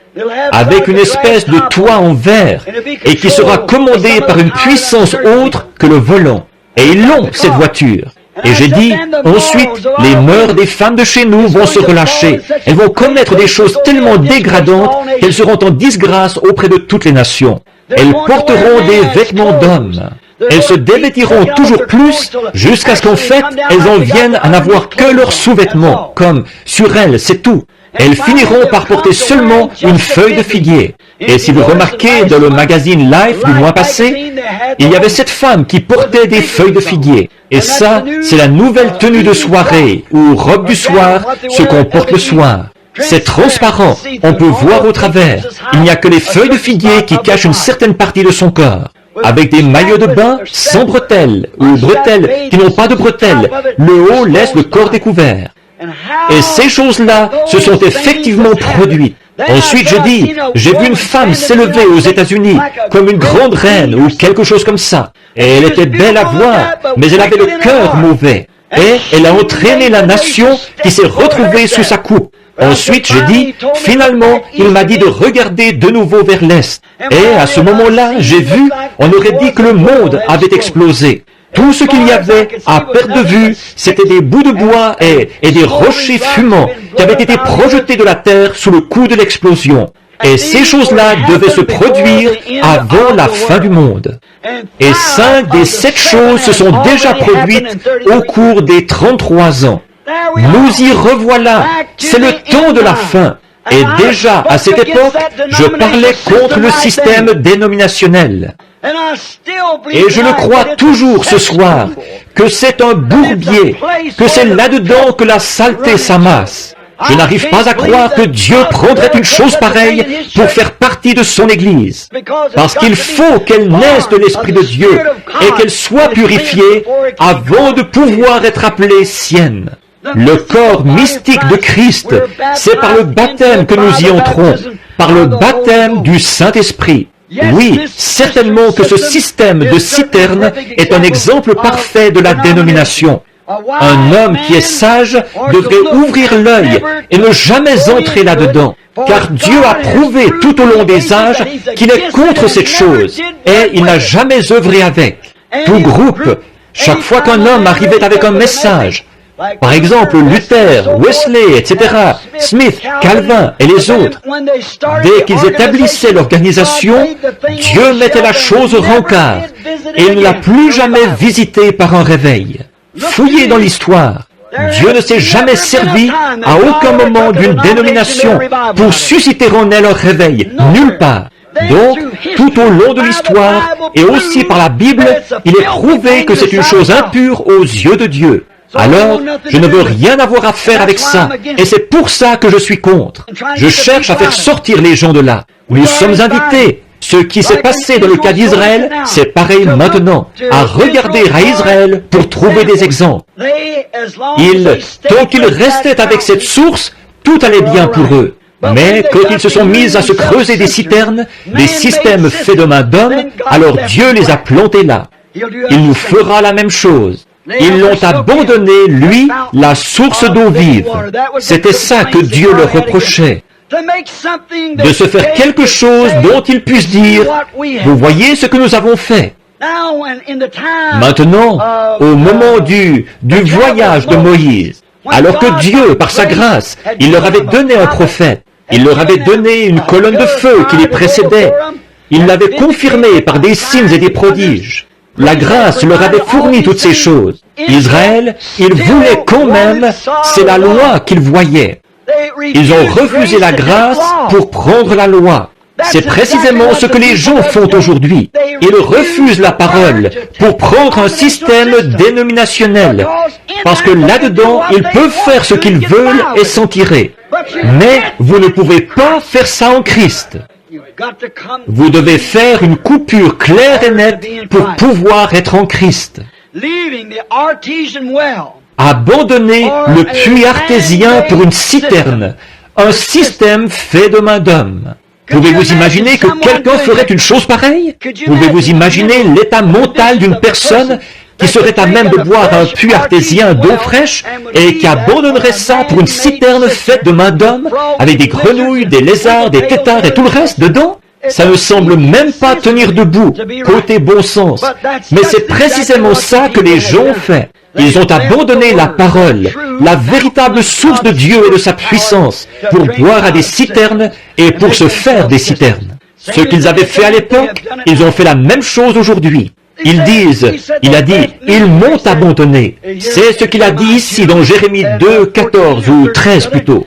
avec une espèce de toit en verre, et qui sera commandée par une puissance autre que le volant. Et ils l'ont, cette voiture. Et j'ai dit, ensuite, les mœurs des femmes de chez nous vont se relâcher. Elles vont commettre des choses tellement dégradantes qu'elles seront en disgrâce auprès de toutes les nations. Elles porteront des vêtements d'hommes. Elles se dévêtiront toujours plus jusqu'à ce qu'en fait, elles en viennent à n'avoir que leurs sous-vêtements, comme sur elles, c'est tout. Elles finiront par porter seulement une feuille de figuier. Et si vous remarquez dans le magazine Life du mois passé, il y avait cette femme qui portait des feuilles de figuier. Et ça, c'est la nouvelle tenue de soirée, ou robe du soir, ce qu'on porte le soir. C'est transparent, on peut voir au travers. Il n'y a que les feuilles de figuier qui cachent une certaine partie de son corps. Avec des maillots de bain sans bretelles, ou bretelles qui n'ont pas de bretelles. Le haut laisse le corps découvert. Et ces choses-là se sont effectivement produites. Ensuite, je dis, j'ai vu une femme s'élever aux États-Unis comme une grande reine ou quelque chose comme ça. Et elle était belle à voir, mais elle avait le cœur mauvais. Et elle a entraîné la nation qui s'est retrouvée sous sa coupe. Ensuite, j'ai dit, finalement, il m'a dit de regarder de nouveau vers l'Est. Et à ce moment-là, j'ai vu, on aurait dit que le monde avait explosé. Tout ce qu'il y avait à perte de vue, c'était des bouts de bois et des rochers fumants qui avaient été projetés de la terre sous le coup de l'explosion. Et ces choses-là devaient se produire avant la fin du monde. Et 5 des 7 choses se sont déjà produites au cours des 33 ans. Nous y revoilà. C'est le temps de la fin. Et déjà, à cette époque, je parlais contre le système dénominationnel. Et je le crois toujours ce soir, que c'est un bourbier, que c'est là-dedans que la saleté s'amasse. Je n'arrive pas à croire que Dieu prendrait une chose pareille pour faire partie de son Église. Parce qu'il faut qu'elle naisse de l'Esprit de Dieu et qu'elle soit purifiée avant de pouvoir être appelée sienne. Le corps mystique de Christ, c'est par le baptême que nous y entrons, par le baptême du Saint-Esprit. Oui, certainement que ce système de citerne est un exemple parfait de la dénomination. Un homme qui est sage devrait ouvrir l'œil et ne jamais entrer là-dedans, car Dieu a prouvé tout au long des âges qu'il est contre cette chose, et il n'a jamais œuvré avec. Tout groupe, chaque fois qu'un homme arrivait avec un message, par exemple, Luther, Wesley, etc., Smith, Calvin et les autres, dès qu'ils établissaient l'organisation, Dieu mettait la chose au rencard et il ne l'a plus jamais visitée par un réveil. Fouillez dans l'histoire. Dieu ne s'est jamais servi à aucun moment d'une dénomination pour susciter en elle un réveil, nulle part. Donc, tout au long de l'histoire, et aussi par la Bible, il est prouvé que c'est une chose impure aux yeux de Dieu. Alors, je ne veux rien avoir à faire avec ça, et c'est pour ça que je suis contre. Je cherche à faire sortir les gens de là. Nous sommes invités. Ce qui s'est passé dans le cas d'Israël, c'est pareil maintenant, à regarder à Israël pour trouver des exemples. Tant qu'ils restaient avec cette source, tout allait bien pour eux. Mais quand ils se sont mis à se creuser des citernes, des systèmes faits de main d'homme, alors Dieu les a plantés là. Il nous fera la même chose. Ils l'ont abandonné, lui, la source d'eau vive. C'était ça que Dieu leur reprochait. De se faire quelque chose dont ils puissent dire, vous voyez ce que nous avons fait. Maintenant, au moment du voyage de Moïse, alors que Dieu, par sa grâce, il leur avait donné un prophète, il leur avait donné une colonne de feu qui les précédait, il l'avait confirmé par des signes et des prodiges. La grâce leur avait fourni toutes ces choses. Israël, ils voulaient quand même, c'est la loi qu'ils voyaient. Ils ont refusé la grâce pour prendre la loi. C'est précisément ce que les gens font aujourd'hui. Ils refusent la parole pour prendre un système dénominationnel. Parce que là-dedans, ils peuvent faire ce qu'ils veulent et s'en tirer. Mais vous ne pouvez pas faire ça en Christ. Vous devez faire une coupure claire et nette pour pouvoir être en Christ. Abandonner le puits artésien pour une citerne, un système fait de main d'homme. Pouvez-vous imaginer que quelqu'un ferait une chose pareille? Pouvez-vous imaginer l'état mental d'une personne qui serait à même de boire un puits artésien d'eau fraîche et qui abandonnerait ça pour une citerne faite de main d'homme, avec des grenouilles, des lézards, des têtards et tout le reste dedans? Ça ne semble même pas tenir debout, côté bon sens. Mais c'est précisément ça que les gens ont fait. Ils ont abandonné la parole, la véritable source de Dieu et de sa puissance, pour boire à des citernes et pour se faire des citernes. Ce qu'ils avaient fait à l'époque, ils ont fait la même chose aujourd'hui. Ils disent, il a dit, ils m'ont abandonné. C'est ce qu'il a dit ici dans Jérémie 2, 14 ou 13 plutôt.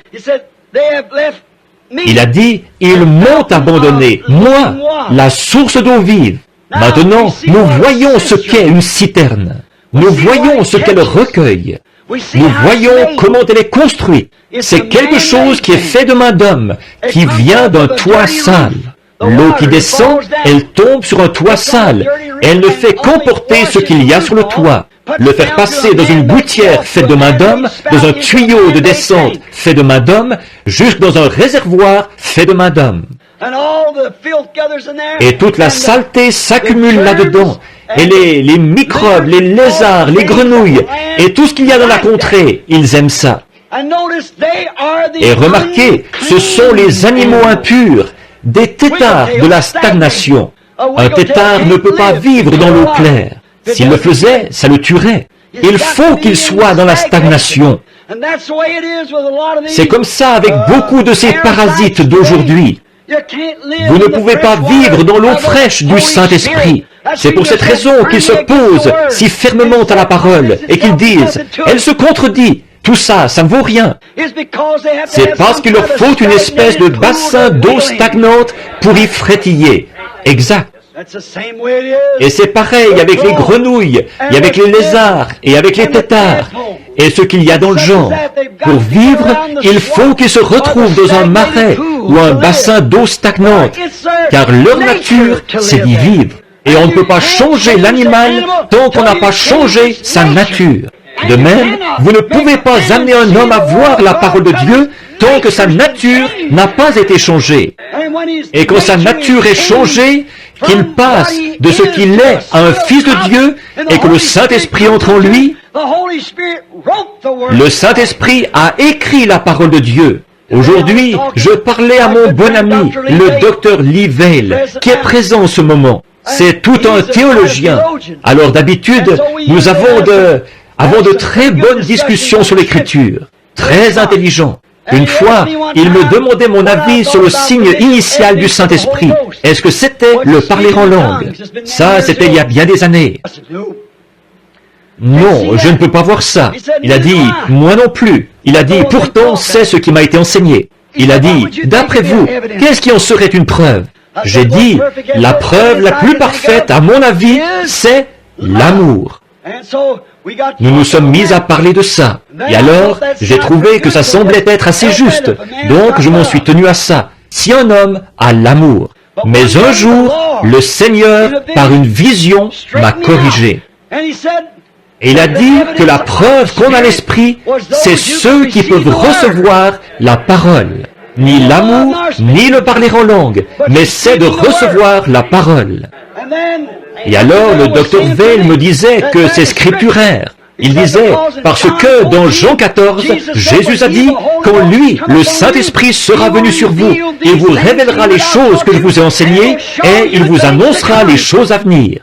Il a dit, ils m'ont abandonné, moi, la source d'eau vive. Maintenant, nous voyons ce qu'est une citerne. Nous voyons ce qu'elle recueille. Nous voyons comment elle est construite. C'est quelque chose qui est fait de main d'homme, qui vient d'un toit sale. L'eau qui descend, elle tombe sur un toit sale. Elle ne fait qu'emporter ce qu'il y a sur le toit. Le faire passer dans une gouttière faite de main d'homme, dans un tuyau de descente fait de main d'homme, jusque dans un réservoir fait de main d'homme. Et toute la saleté s'accumule là-dedans. Et les microbes, les lézards, les grenouilles, et tout ce qu'il y a dans la contrée, ils aiment ça. Et remarquez, ce sont les animaux impurs, des têtards de la stagnation. Un têtard ne peut pas vivre dans l'eau claire. S'il le faisait, ça le tuerait. Il faut qu'il soit dans la stagnation. C'est comme ça avec beaucoup de ces parasites d'aujourd'hui. Vous ne pouvez pas vivre dans l'eau fraîche du Saint-Esprit. C'est pour cette raison qu'ils se posent si fermement à la parole et qu'ils disent « Elle se contredit, tout ça, ça ne vaut rien. » C'est parce qu'il leur faut une espèce de bassin d'eau stagnante pour y frétiller. Exact. Et c'est pareil avec les grenouilles, et avec les lézards, et avec les têtards, et ce qu'il y a dans le genre. Pour vivre, il faut qu'ils se retrouvent dans un marais ou un bassin d'eau stagnante, car leur nature, c'est d'y vivre. Et on ne peut pas changer l'animal tant qu'on n'a pas changé sa nature. De même, vous ne pouvez pas amener un homme à voir la parole de Dieu tant que sa nature n'a pas été changée. Et quand sa nature est changée, qu'il passe de ce qu'il est à un fils de Dieu et que le Saint-Esprit entre en lui, le Saint-Esprit a écrit la parole de Dieu. Aujourd'hui, je parlais à mon bon ami, le docteur Lee Vail, qui est présent en ce moment. C'est tout un théologien. Alors d'habitude, nous avons de très bonnes discussions sur l'Écriture, très intelligents. Une fois, il me demandait mon avis sur le signe initial du Saint-Esprit. Est-ce que c'était le parler en langue? Ça, c'était il y a bien des années. Non, je ne peux pas voir ça. Il a dit, moi non plus. Il a dit, pourtant, c'est ce qui m'a été enseigné. Il a dit, d'après vous, qu'est-ce qui en serait une preuve? J'ai dit, la preuve la plus parfaite, à mon avis, c'est l'amour. Nous nous sommes mis à parler de ça. Et alors, j'ai trouvé que ça semblait être assez juste. Donc, je m'en suis tenu à ça. Si un homme a l'amour. Mais un jour, le Seigneur, par une vision, m'a corrigé. Et il a dit que la preuve qu'on a l'esprit, c'est ceux qui peuvent recevoir la parole. Ni l'amour, ni le parler en langue, mais c'est de recevoir la parole. Et alors le docteur Vail me disait que c'est scripturaire. Il disait, parce que dans Jean 14, Jésus a dit, quand lui, le Saint-Esprit sera venu sur vous, il vous révélera les choses que je vous ai enseignées, et il vous annoncera les choses à venir.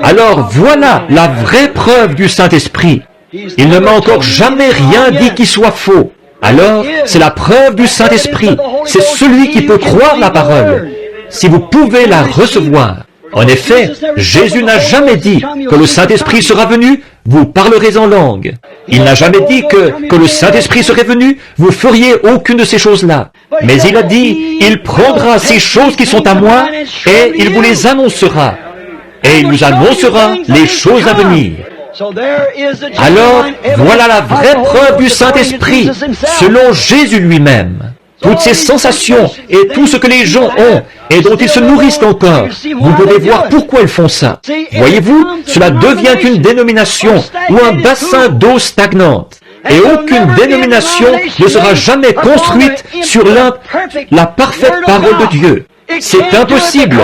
Alors voilà la vraie preuve du Saint-Esprit. Il ne m'a encore jamais rien dit qui soit faux. Alors, c'est la preuve du Saint-Esprit. C'est celui qui peut croire la parole. Si vous pouvez la recevoir. En effet, Jésus n'a jamais dit que le Saint-Esprit sera venu, vous parlerez en langue. Il n'a jamais dit que le Saint-Esprit serait venu, vous feriez aucune de ces choses-là. Mais il a dit, il prendra ces choses qui sont à moi et il vous les annoncera. Et il nous annoncera les choses à venir. Alors, voilà la vraie preuve du Saint-Esprit, selon Jésus lui-même. Toutes ces sensations et tout ce que les gens ont et dont ils se nourrissent encore, vous pouvez voir pourquoi ils font ça. Voyez-vous, cela devient une dénomination ou un bassin d'eau stagnante. Et aucune dénomination ne sera jamais construite sur la parfaite parole de Dieu. C'est impossible,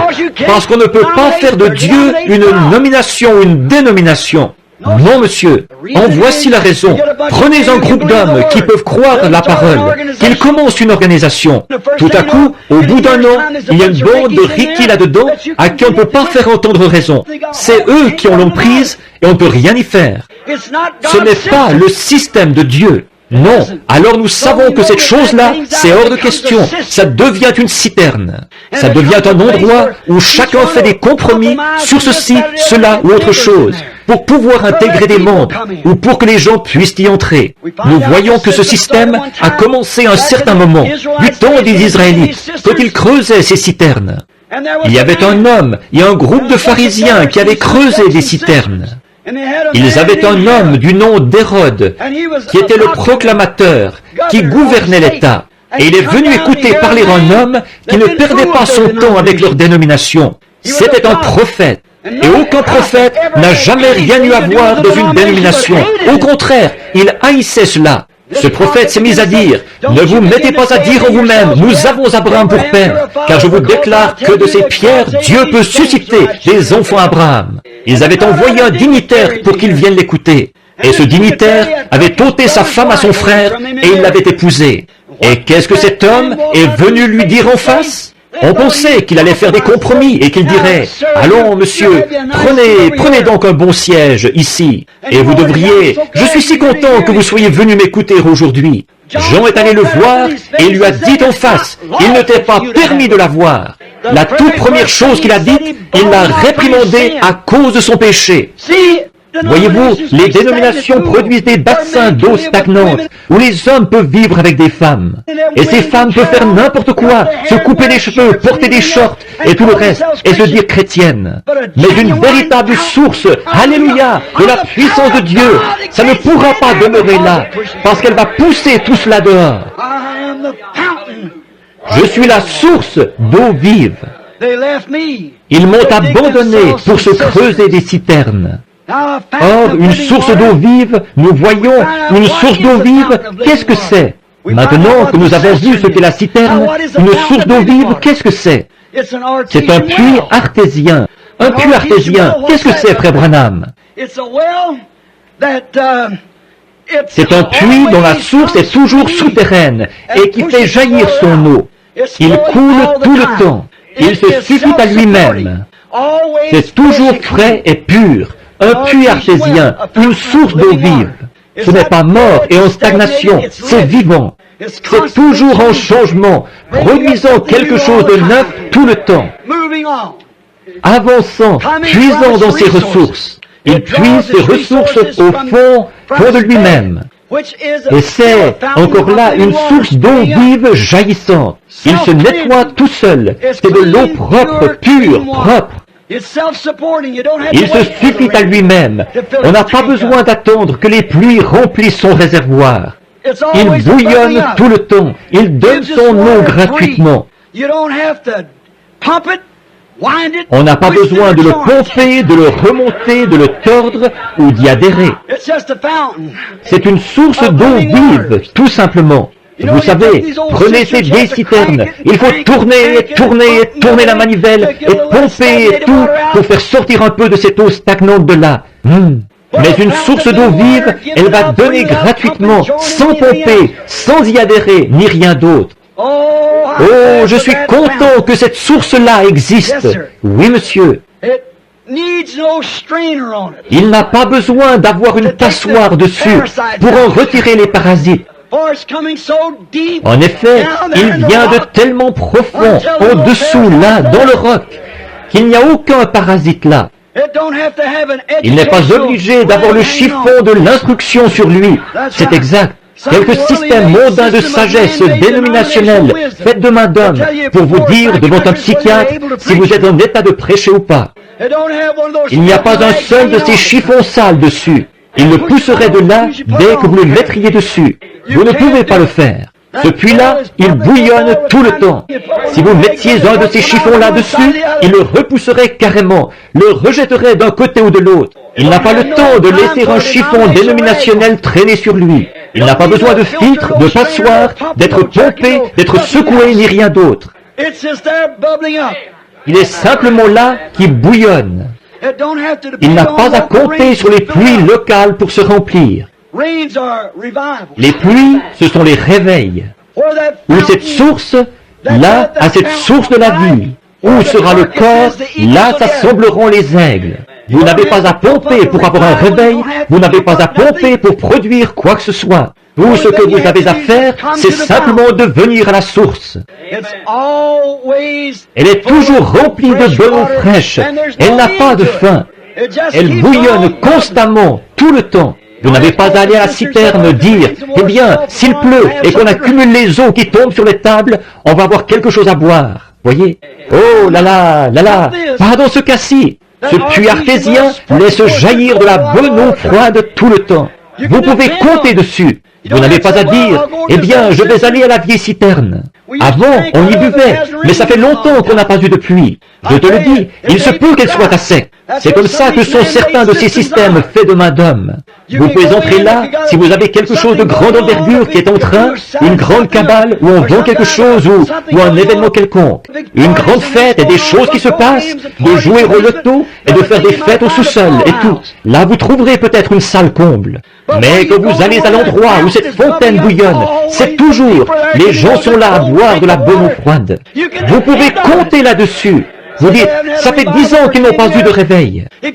parce qu'on ne peut pas faire de Dieu une nomination ou une dénomination. Non, monsieur, en voici la raison. Prenez un groupe d'hommes qui peuvent croire la parole, qu'ils commencent une organisation. Tout à coup, au bout d'un an, il y a une bande de Ricky là-dedans à qui on ne peut pas faire entendre raison. C'est eux qui ont l'emprise et on ne peut rien y faire. Ce n'est pas le système de Dieu. Non, alors nous savons que cette chose-là, c'est hors de question. Ça devient une citerne. Ça devient un endroit où chacun fait des compromis sur ceci, cela ou autre chose, pour pouvoir intégrer des membres, ou pour que les gens puissent y entrer. Nous voyons que ce système a commencé à un certain moment, du temps des Israélites, quand ils creusaient ces citernes. Il y avait un homme et un groupe de pharisiens qui avaient creusé des citernes. Ils avaient un homme du nom d'Hérode, qui était le proclamateur, qui gouvernait l'État. Et il est venu écouter parler un homme qui ne perdait pas son temps avec leur dénomination. C'était un prophète. Et aucun prophète n'a jamais rien eu à voir dans une dénomination. Au contraire, il haïssait cela. Ce prophète s'est mis à dire, « Ne vous mettez pas à dire en vous-même, nous avons Abraham pour père, car je vous déclare que de ces pierres, Dieu peut susciter des enfants à Abraham. » Ils avaient envoyé un dignitaire pour qu'il vienne l'écouter. Et ce dignitaire avait ôté sa femme à son frère et il l'avait épousée. Et qu'est-ce que cet homme est venu lui dire en face? On pensait qu'il allait faire des compromis et qu'il dirait, « Allons, monsieur, prenez donc un bon siège ici, et vous devriez... Je suis si content que vous soyez venu m'écouter aujourd'hui. » Jean est allé le voir et il lui a dit en face, il ne t'est pas permis de la voir. La toute première chose qu'il a dite, il l'a réprimandé à cause de son péché. Voyez-vous, les dénominations produisent des bassins d'eau stagnante où les hommes peuvent vivre avec des femmes. Et ces femmes peuvent faire n'importe quoi, se couper les cheveux, porter des shorts et tout le reste, et se dire chrétiennes. Mais une véritable source, alléluia, de la puissance de Dieu, ça ne pourra pas demeurer là, parce qu'elle va pousser tout cela dehors. Je suis la source d'eau vive. Ils m'ont abandonné pour se creuser des citernes. Or, une source d'eau vive, nous voyons, une source d'eau vive, qu'est-ce que c'est? Maintenant que nous avons vu ce qu'est la citerne, une source d'eau vive, qu'est-ce que c'est? C'est un puits artésien. Un puits artésien, qu'est-ce que c'est, frère Branham? C'est un puits dont la source est toujours souterraine et qui fait jaillir son eau. Il coule tout le temps. Il se suffit à lui-même. C'est toujours frais et pur. Un puits artésien, une source d'eau vive. Ce n'est pas mort et en stagnation, c'est vivant. C'est toujours en changement, produisant quelque chose de neuf tout le temps. Avançant, puisant dans ses ressources. Il puise ses ressources au fond de lui-même. Et c'est, encore là, une source d'eau vive jaillissante. Il se nettoie tout seul. C'est de l'eau propre, pure, propre. Il se suffit à lui-même. On n'a pas besoin d'attendre que les pluies remplissent son réservoir. Il bouillonne tout le temps. Il donne son eau gratuitement. On n'a pas besoin de le pomper, de le remonter, de le tordre ou d'y adhérer. C'est une source d'eau vive, tout simplement. Vous savez, prenez ces vieilles citernes, il faut tourner et tourner et tourner la manivelle et pomper et tout pour faire sortir un peu de cette eau stagnante de là. Mais une source d'eau vive, elle va donner gratuitement, sans pomper, sans y adhérer, ni rien d'autre. Oh, je suis content que cette source-là existe. Oui, monsieur. Il n'a pas besoin d'avoir une passoire dessus pour en retirer les parasites. En effet, il vient de tellement profond, en dessous, là, dans le roc, qu'il n'y a aucun parasite là. Il n'est pas obligé d'avoir le chiffon de l'instruction sur lui. C'est exact. Quelques systèmes mondains de sagesse dénominationnelle faits de main d'homme pour vous dire devant un psychiatre si vous êtes en état de prêcher ou pas. Il n'y a pas un seul de ces chiffons sales dessus. Il le pousserait de là dès que vous le mettriez dessus. Vous ne pouvez pas le faire. Ce puits-là, il bouillonne tout le temps. Si vous mettiez un de ces chiffons là-dessus, il le repousserait carrément, le rejetterait d'un côté ou de l'autre. Il n'a pas le temps de laisser un chiffon dénominationnel traîner sur lui. Il n'a pas besoin de filtre, de passoire, d'être pompé, d'être secoué, ni rien d'autre. Il est simplement là qui bouillonne. Il n'a pas à compter sur les pluies locales pour se remplir. Les pluies, ce sont les réveils. Où cette source, là, à cette source de la vie. Où sera le corps, là s'assembleront les aigles. Vous n'avez pas à pomper pour avoir un réveil, vous n'avez pas à pomper pour produire quoi que ce soit. Tout ce que vous avez à faire, c'est simplement de venir à la source. Elle est toujours remplie de bonne eau fraîche. Elle n'a pas de faim. Elle bouillonne constamment, tout le temps. Vous n'avez pas à aller à la citerne dire, eh bien, s'il pleut et qu'on accumule les eaux qui tombent sur les tables, on va avoir quelque chose à boire. Voyez? Oh là là, là là, pas dans ce cas-ci. Ce puits artésien laisse jaillir de la bonne eau froide tout le temps. Vous pouvez compter dessus. Vous n'avez pas à dire, eh bien, je vais aller à la vieille citerne. Avant, on y buvait, mais ça fait longtemps qu'on n'a pas eu de pluie. Je te le dis, il se peut qu'elle soit à sec. C'est comme ça que sont certains de ces systèmes faits de main d'homme. Vous pouvez entrer là si vous avez quelque chose de grande envergure qui est en train, une grande cabale où on vend quelque chose ou un événement quelconque. Une grande fête et des choses qui se passent, de jouer au loto et de faire des fêtes au sous-sol et tout. Là, vous trouverez peut-être une salle comble. Mais que vous allez à l'endroit où cette fontaine bouillonne, c'est toujours, les gens sont là à boire de la bonne eau froide. Vous pouvez compter là-dessus. Vous dites, ça fait 10 ans qu'ils n'ont pas eu de réveil. Si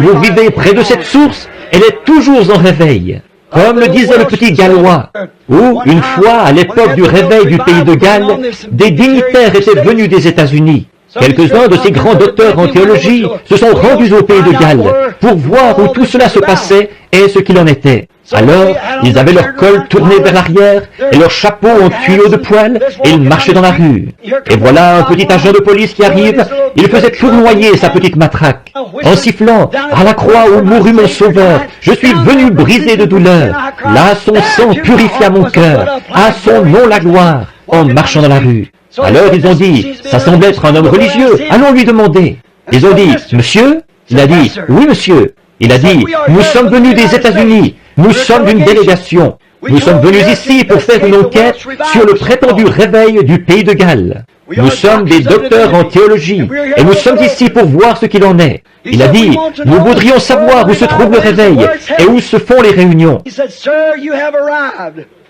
vous vivez près de cette source, elle est toujours en réveil. Comme le disait le petit Gallois, où, une fois, à l'époque du réveil du pays de Galles, des dignitaires étaient venus des États-Unis. Quelques-uns de ces grands docteurs en théologie se sont rendus au pays de Galles pour voir où tout cela se passait et ce qu'il en était. Alors, ils avaient leur col tourné vers l'arrière et leur chapeau en tuyau de poêle et ils marchaient dans la rue. Et voilà un petit agent de police qui arrive, il faisait tournoyer sa petite matraque en sifflant « À la croix où mourut mon sauveur, je suis venu briser de douleur. Là son sang purifia mon cœur, à son nom la gloire » en marchant dans la rue. Alors ils ont dit, ça semble être un homme religieux, allons lui demander. Ils ont dit, monsieur? Il a dit, oui monsieur. Il a dit, nous sommes venus des États-Unis, nous sommes d'une délégation. Nous sommes venus ici pour faire une enquête sur le prétendu réveil du pays de Galles. Nous sommes des docteurs en théologie et nous sommes ici pour voir ce qu'il en est. Il a dit, nous voudrions savoir où se trouve le réveil et où se font les réunions.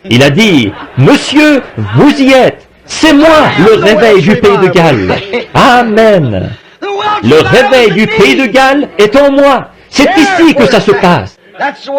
Il a dit, monsieur, vous y êtes. C'est moi le réveil du pays de Galles. Amen. Le réveil du pays de Galles est en moi. C'est ici que ça se passe.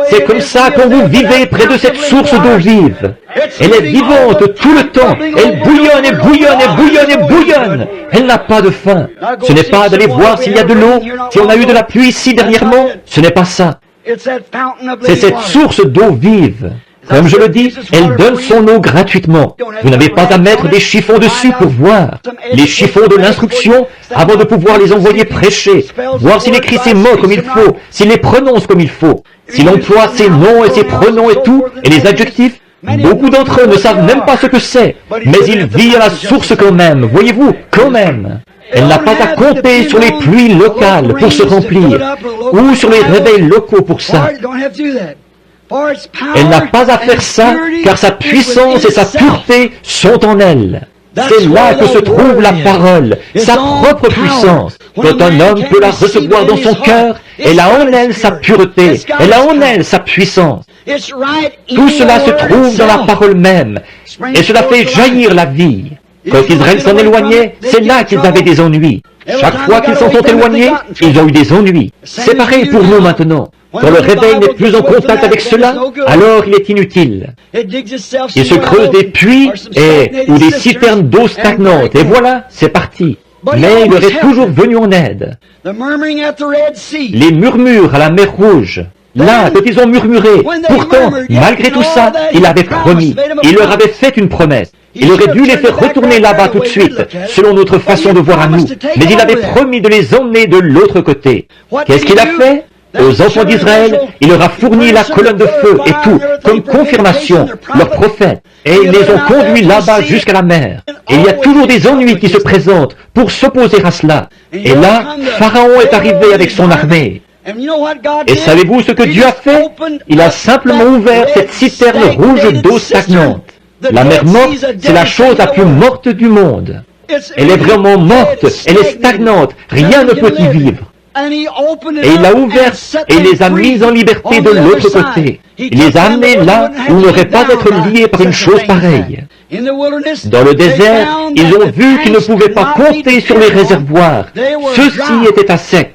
C'est comme ça quand vous vivez près de cette source d'eau vive. Elle est vivante tout le temps. Elle bouillonne et bouillonne et bouillonne et bouillonne. Elle n'a pas de fin. Ce n'est pas d'aller voir s'il y a de l'eau, si on a eu de la pluie ici dernièrement. Ce n'est pas ça. C'est cette source d'eau vive. Comme je le dis, elle donne son eau gratuitement. Vous n'avez pas à mettre des chiffons dessus pour voir. Les chiffons de l'instruction, avant de pouvoir les envoyer prêcher, voir s'il écrit ses mots comme il faut, s'il les prononce comme il faut, s'il emploie ses noms et ses pronoms et tout, et les adjectifs. Beaucoup d'entre eux ne savent même pas ce que c'est, mais ils vivent à la source quand même, voyez-vous, quand même. Elle n'a pas à compter sur les pluies locales pour se remplir, ou sur les réveils locaux pour ça. Elle n'a pas à faire ça, car sa puissance et sa pureté sont en elle. C'est là que se trouve la parole, sa propre puissance. Quand un homme peut la recevoir dans son cœur, elle a en elle sa pureté, elle a en elle sa puissance. Tout cela se trouve dans la parole même, et cela fait jaillir la vie. Quand Israël s'en éloignait, c'est là qu'ils avaient des ennuis. Chaque fois qu'ils s'en sont éloignés, ils ont eu des ennuis. C'est pareil pour nous maintenant. Quand le réveil n'est plus en contact avec cela, alors il est inutile. Il se creuse des puits ou des citernes d'eau stagnante, et voilà, c'est parti. mais il leur est toujours venu en aide. Les murmures à la mer Rouge, là, quand ils ont murmuré, pourtant, malgré tout ça, il avait promis, il leur avait fait une promesse. Il aurait dû les faire retourner là-bas tout de suite, selon notre façon de voir à nous, mais il avait promis de les emmener de l'autre côté. Qu'est-ce qu'il a fait? Aux enfants d'Israël, il leur a fourni la colonne de feu et tout, comme confirmation, leurs prophètes, et ils les ont conduits là-bas jusqu'à la mer. Et il y a toujours des ennuis qui se présentent pour s'opposer à cela. Et là, Pharaon est arrivé avec son armée. Et savez-vous ce que Dieu a fait? Il a simplement ouvert cette citerne rouge d'eau stagnante. La mer morte, c'est la chose la plus morte du monde. Elle est vraiment morte, elle est stagnante, rien ne peut y vivre. Et il l'a ouverte et il les a mis en liberté de l'autre côté. Il les a amenés là où ils n'auraient pas être liés par une chose pareille. Dans le désert, ils ont vu qu'ils ne pouvaient pas compter sur les réservoirs. Ceux-ci étaient à sec.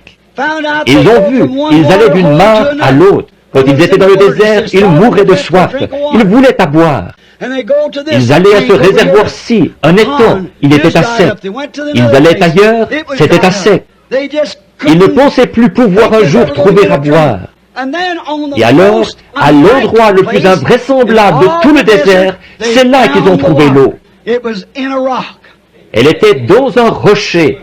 Ils ont vu, ils allaient d'une mare à l'autre. Quand ils étaient dans le désert, ils mouraient de soif. Ils voulaient à boire. Ils allaient à ce réservoir-ci, un étang, il était à sec. Ils allaient ailleurs, c'était à sec. Ils ne pensaient plus pouvoir un jour trouver à boire. Et alors, à l'endroit le plus invraisemblable de tout le désert, c'est là qu'ils ont trouvé l'eau. Elle était dans un rocher.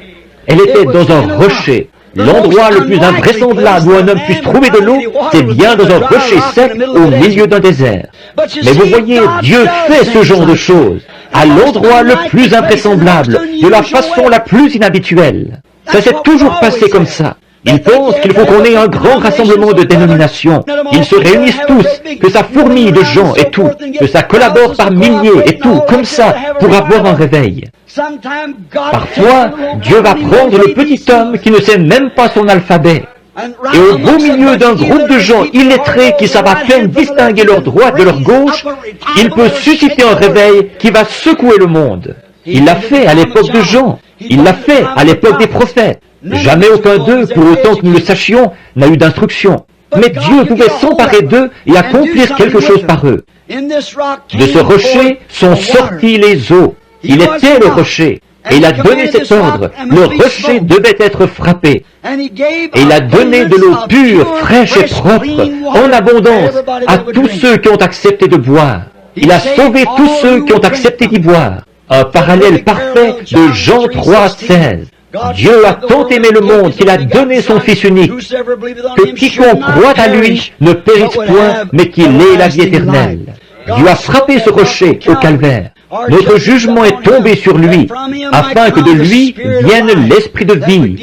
Elle était dans un rocher. L'endroit le plus invraisemblable où un homme puisse trouver de l'eau, c'est bien dans un rocher sec au milieu d'un désert. Mais vous voyez, Dieu fait ce genre de choses, à l'endroit le plus invraisemblable, de la façon la plus inhabituelle. Ça s'est toujours passé comme ça. Ils pensent qu'il faut qu'on ait un grand rassemblement de dénominations. Ils se réunissent tous, que ça fourmille de gens et tout, que ça collabore par milliers et tout, comme ça, pour avoir un réveil. Parfois, Dieu va prendre le petit homme qui ne sait même pas son alphabet. Et au beau milieu d'un groupe de gens illettrés qui savent à peine distinguer leur droite de leur gauche, il peut susciter un réveil qui va secouer le monde. Il l'a fait à l'époque de Jean. Il l'a fait à l'époque des prophètes. Jamais aucun d'eux, pour autant que nous le sachions, n'a eu d'instruction. Mais Dieu pouvait s'emparer d'eux et accomplir quelque chose par eux. De ce rocher sont sortis les eaux. Il était le rocher. Et il a donné cet ordre. Le rocher devait être frappé. Et il a donné de l'eau pure, fraîche et propre, en abondance, à tous ceux qui ont accepté de boire. Il a sauvé tous ceux qui ont accepté d'y boire. Un parallèle parfait de Jean 3,16. Dieu a tant aimé le monde qu'il a donné son Fils unique, que quiconque croit à lui ne périsse point, mais qu'il ait la vie éternelle. Dieu a frappé ce rocher au calvaire. Notre jugement est tombé sur lui, afin que de lui vienne l'esprit de vie,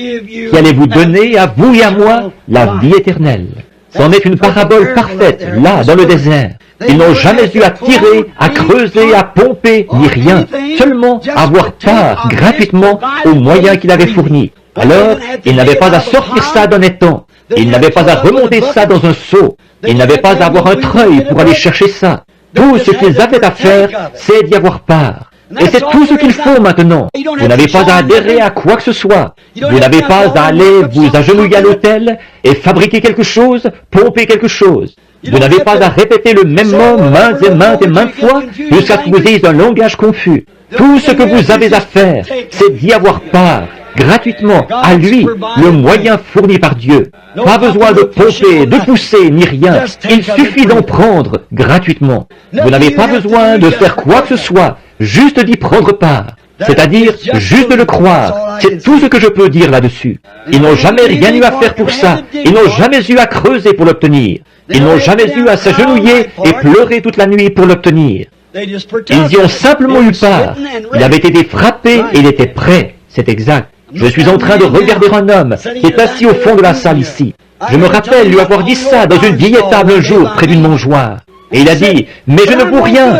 qui allait vous donner, à vous et à moi, la vie éternelle. C'en est une parabole parfaite, là, dans le désert. Ils n'ont jamais eu à tirer, à creuser, à pomper, ni rien. Seulement avoir part, gratuitement, aux moyens qu'il avait fournis. Alors, ils n'avaient pas à sortir ça d'un étang. Ils n'avaient pas à remonter ça dans un seau. Ils n'avaient pas à avoir un treuil pour aller chercher ça. Tout ce qu'ils avaient à faire, c'est d'y avoir part. Et c'est tout ce qu'il faut maintenant. Vous n'avez pas à adhérer à quoi que ce soit. Vous n'avez pas à aller vous agenouiller à l'autel et fabriquer quelque chose, pomper quelque chose. Vous n'avez pas à répéter le même mot maintes fois jusqu'à ce que vous ayez un langage confus. Tout ce que vous avez à faire, c'est d'y avoir part, gratuitement, à lui, le moyen fourni par Dieu. Pas besoin de pomper, de pousser, ni rien. Il suffit d'en prendre, gratuitement. Vous n'avez pas besoin de faire quoi que ce soit, juste d'y prendre part. C'est-à-dire, juste de le croire. C'est tout ce que je peux dire là-dessus. Ils n'ont jamais rien eu à faire pour ça. Ils n'ont jamais eu à creuser pour l'obtenir. Ils n'ont jamais eu à s'agenouiller et pleurer toute la nuit pour l'obtenir. Ils y ont simplement eu part. Il avait été frappé et il était prêt. C'est exact. Je suis en train de regarder un homme qui est assis au fond de la salle ici. Je me rappelle lui avoir dit ça dans une vieille table un jour près d'une mangeoire. Et il a dit, mais je ne vaux rien.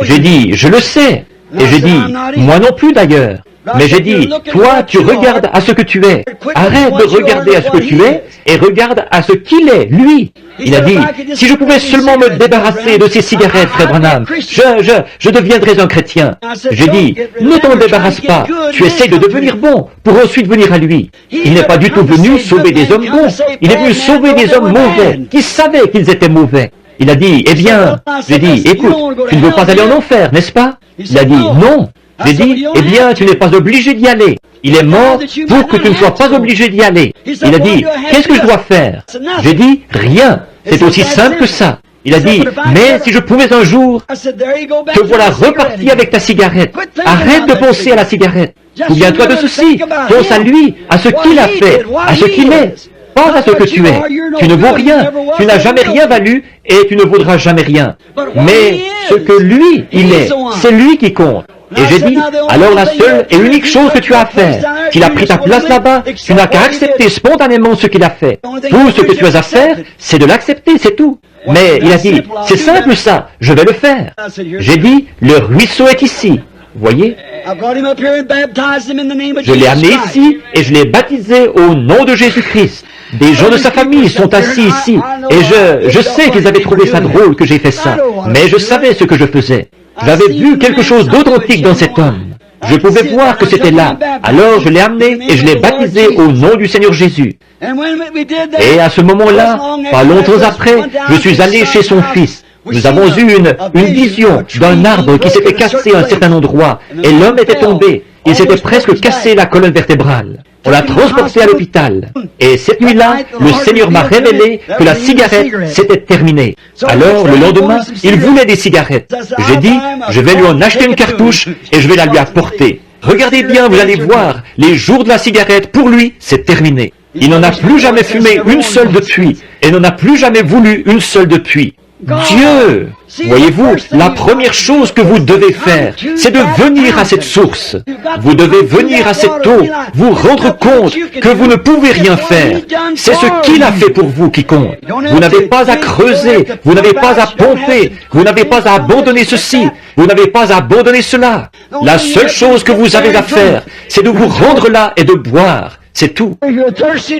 J'ai dit, je le sais. Et j'ai dit, moi non plus d'ailleurs. Mais j'ai dit, toi, tu regardes à ce que tu es. Arrête de regarder à ce que tu es et regarde à ce qu'il est, lui. Il a dit, si je pouvais seulement me débarrasser de ces cigarettes, frère Branham, je deviendrais un chrétien. J'ai dit, ne t'en débarrasse pas. Tu essaies de devenir bon pour ensuite venir à lui. Il n'est pas du tout venu sauver des hommes bons. Il est venu sauver des hommes mauvais qui savaient qu'ils étaient mauvais. Il a dit, eh bien, j'ai dit, écoute, tu ne veux pas aller en enfer, n'est-ce pas? Il a dit, non. J'ai dit, eh bien, tu n'es pas obligé d'y aller. Il est mort pour que tu ne sois pas obligé d'y aller. Il a dit, qu'est-ce que je dois faire? J'ai dit, rien. C'est aussi simple que ça. Il a dit, mais si je pouvais un jour, te voilà reparti avec ta cigarette. Arrête de penser à la cigarette. Souviens-toi de ceci. Pense à lui, à ce qu'il a fait, à ce qu'il est. Pas à ce que tu es. Tu ne vaux rien. Tu n'as jamais rien valu et tu ne vaudras jamais rien. Mais ce que lui, il est, c'est lui qui compte. Et j'ai dit, alors la seule et unique chose que tu as à faire, qu'il a pris ta place là-bas, tu n'as qu'à accepter spontanément ce qu'il a fait. Tout ce que tu as à faire, c'est de l'accepter, c'est tout. Mais il a dit, c'est simple ça, je vais le faire. J'ai dit, le ruisseau est ici. Voyez? Je l'ai amené ici et je l'ai baptisé au nom de Jésus-Christ. Des gens de sa famille sont assis ici et je sais qu'ils avaient trouvé ça drôle que j'ai fait ça, mais je savais ce que je faisais. J'avais vu quelque chose d'authentique dans cet homme. Je pouvais voir que c'était là. Alors je l'ai amené et je l'ai baptisé au nom du Seigneur Jésus. Et à ce moment-là, pas longtemps après, je suis allé chez son fils. Nous avons eu une vision d'un arbre qui s'était cassé à un certain endroit et l'homme était tombé. Il s'était presque cassé la colonne vertébrale. On l'a transporté à l'hôpital. Et cette nuit-là, le Seigneur m'a révélé que la cigarette s'était terminée. Alors, le lendemain, il voulait des cigarettes. J'ai dit, je vais lui en acheter une cartouche et je vais la lui apporter. Regardez bien, vous allez voir, les jours de la cigarette, pour lui, c'est terminé. Il n'en a plus jamais fumé une seule depuis et n'en a plus jamais voulu une seule depuis. Dieu! Voyez-vous, la première chose que vous devez faire, c'est de venir à cette source. Vous devez venir à cette eau, vous rendre compte que vous ne pouvez rien faire. C'est ce qu'il a fait pour vous qui compte. Vous n'avez pas à creuser, vous n'avez pas à pomper, vous n'avez pas à abandonner ceci, vous n'avez pas à abandonner cela. La seule chose que vous avez à faire, c'est de vous rendre là et de boire. C'est tout.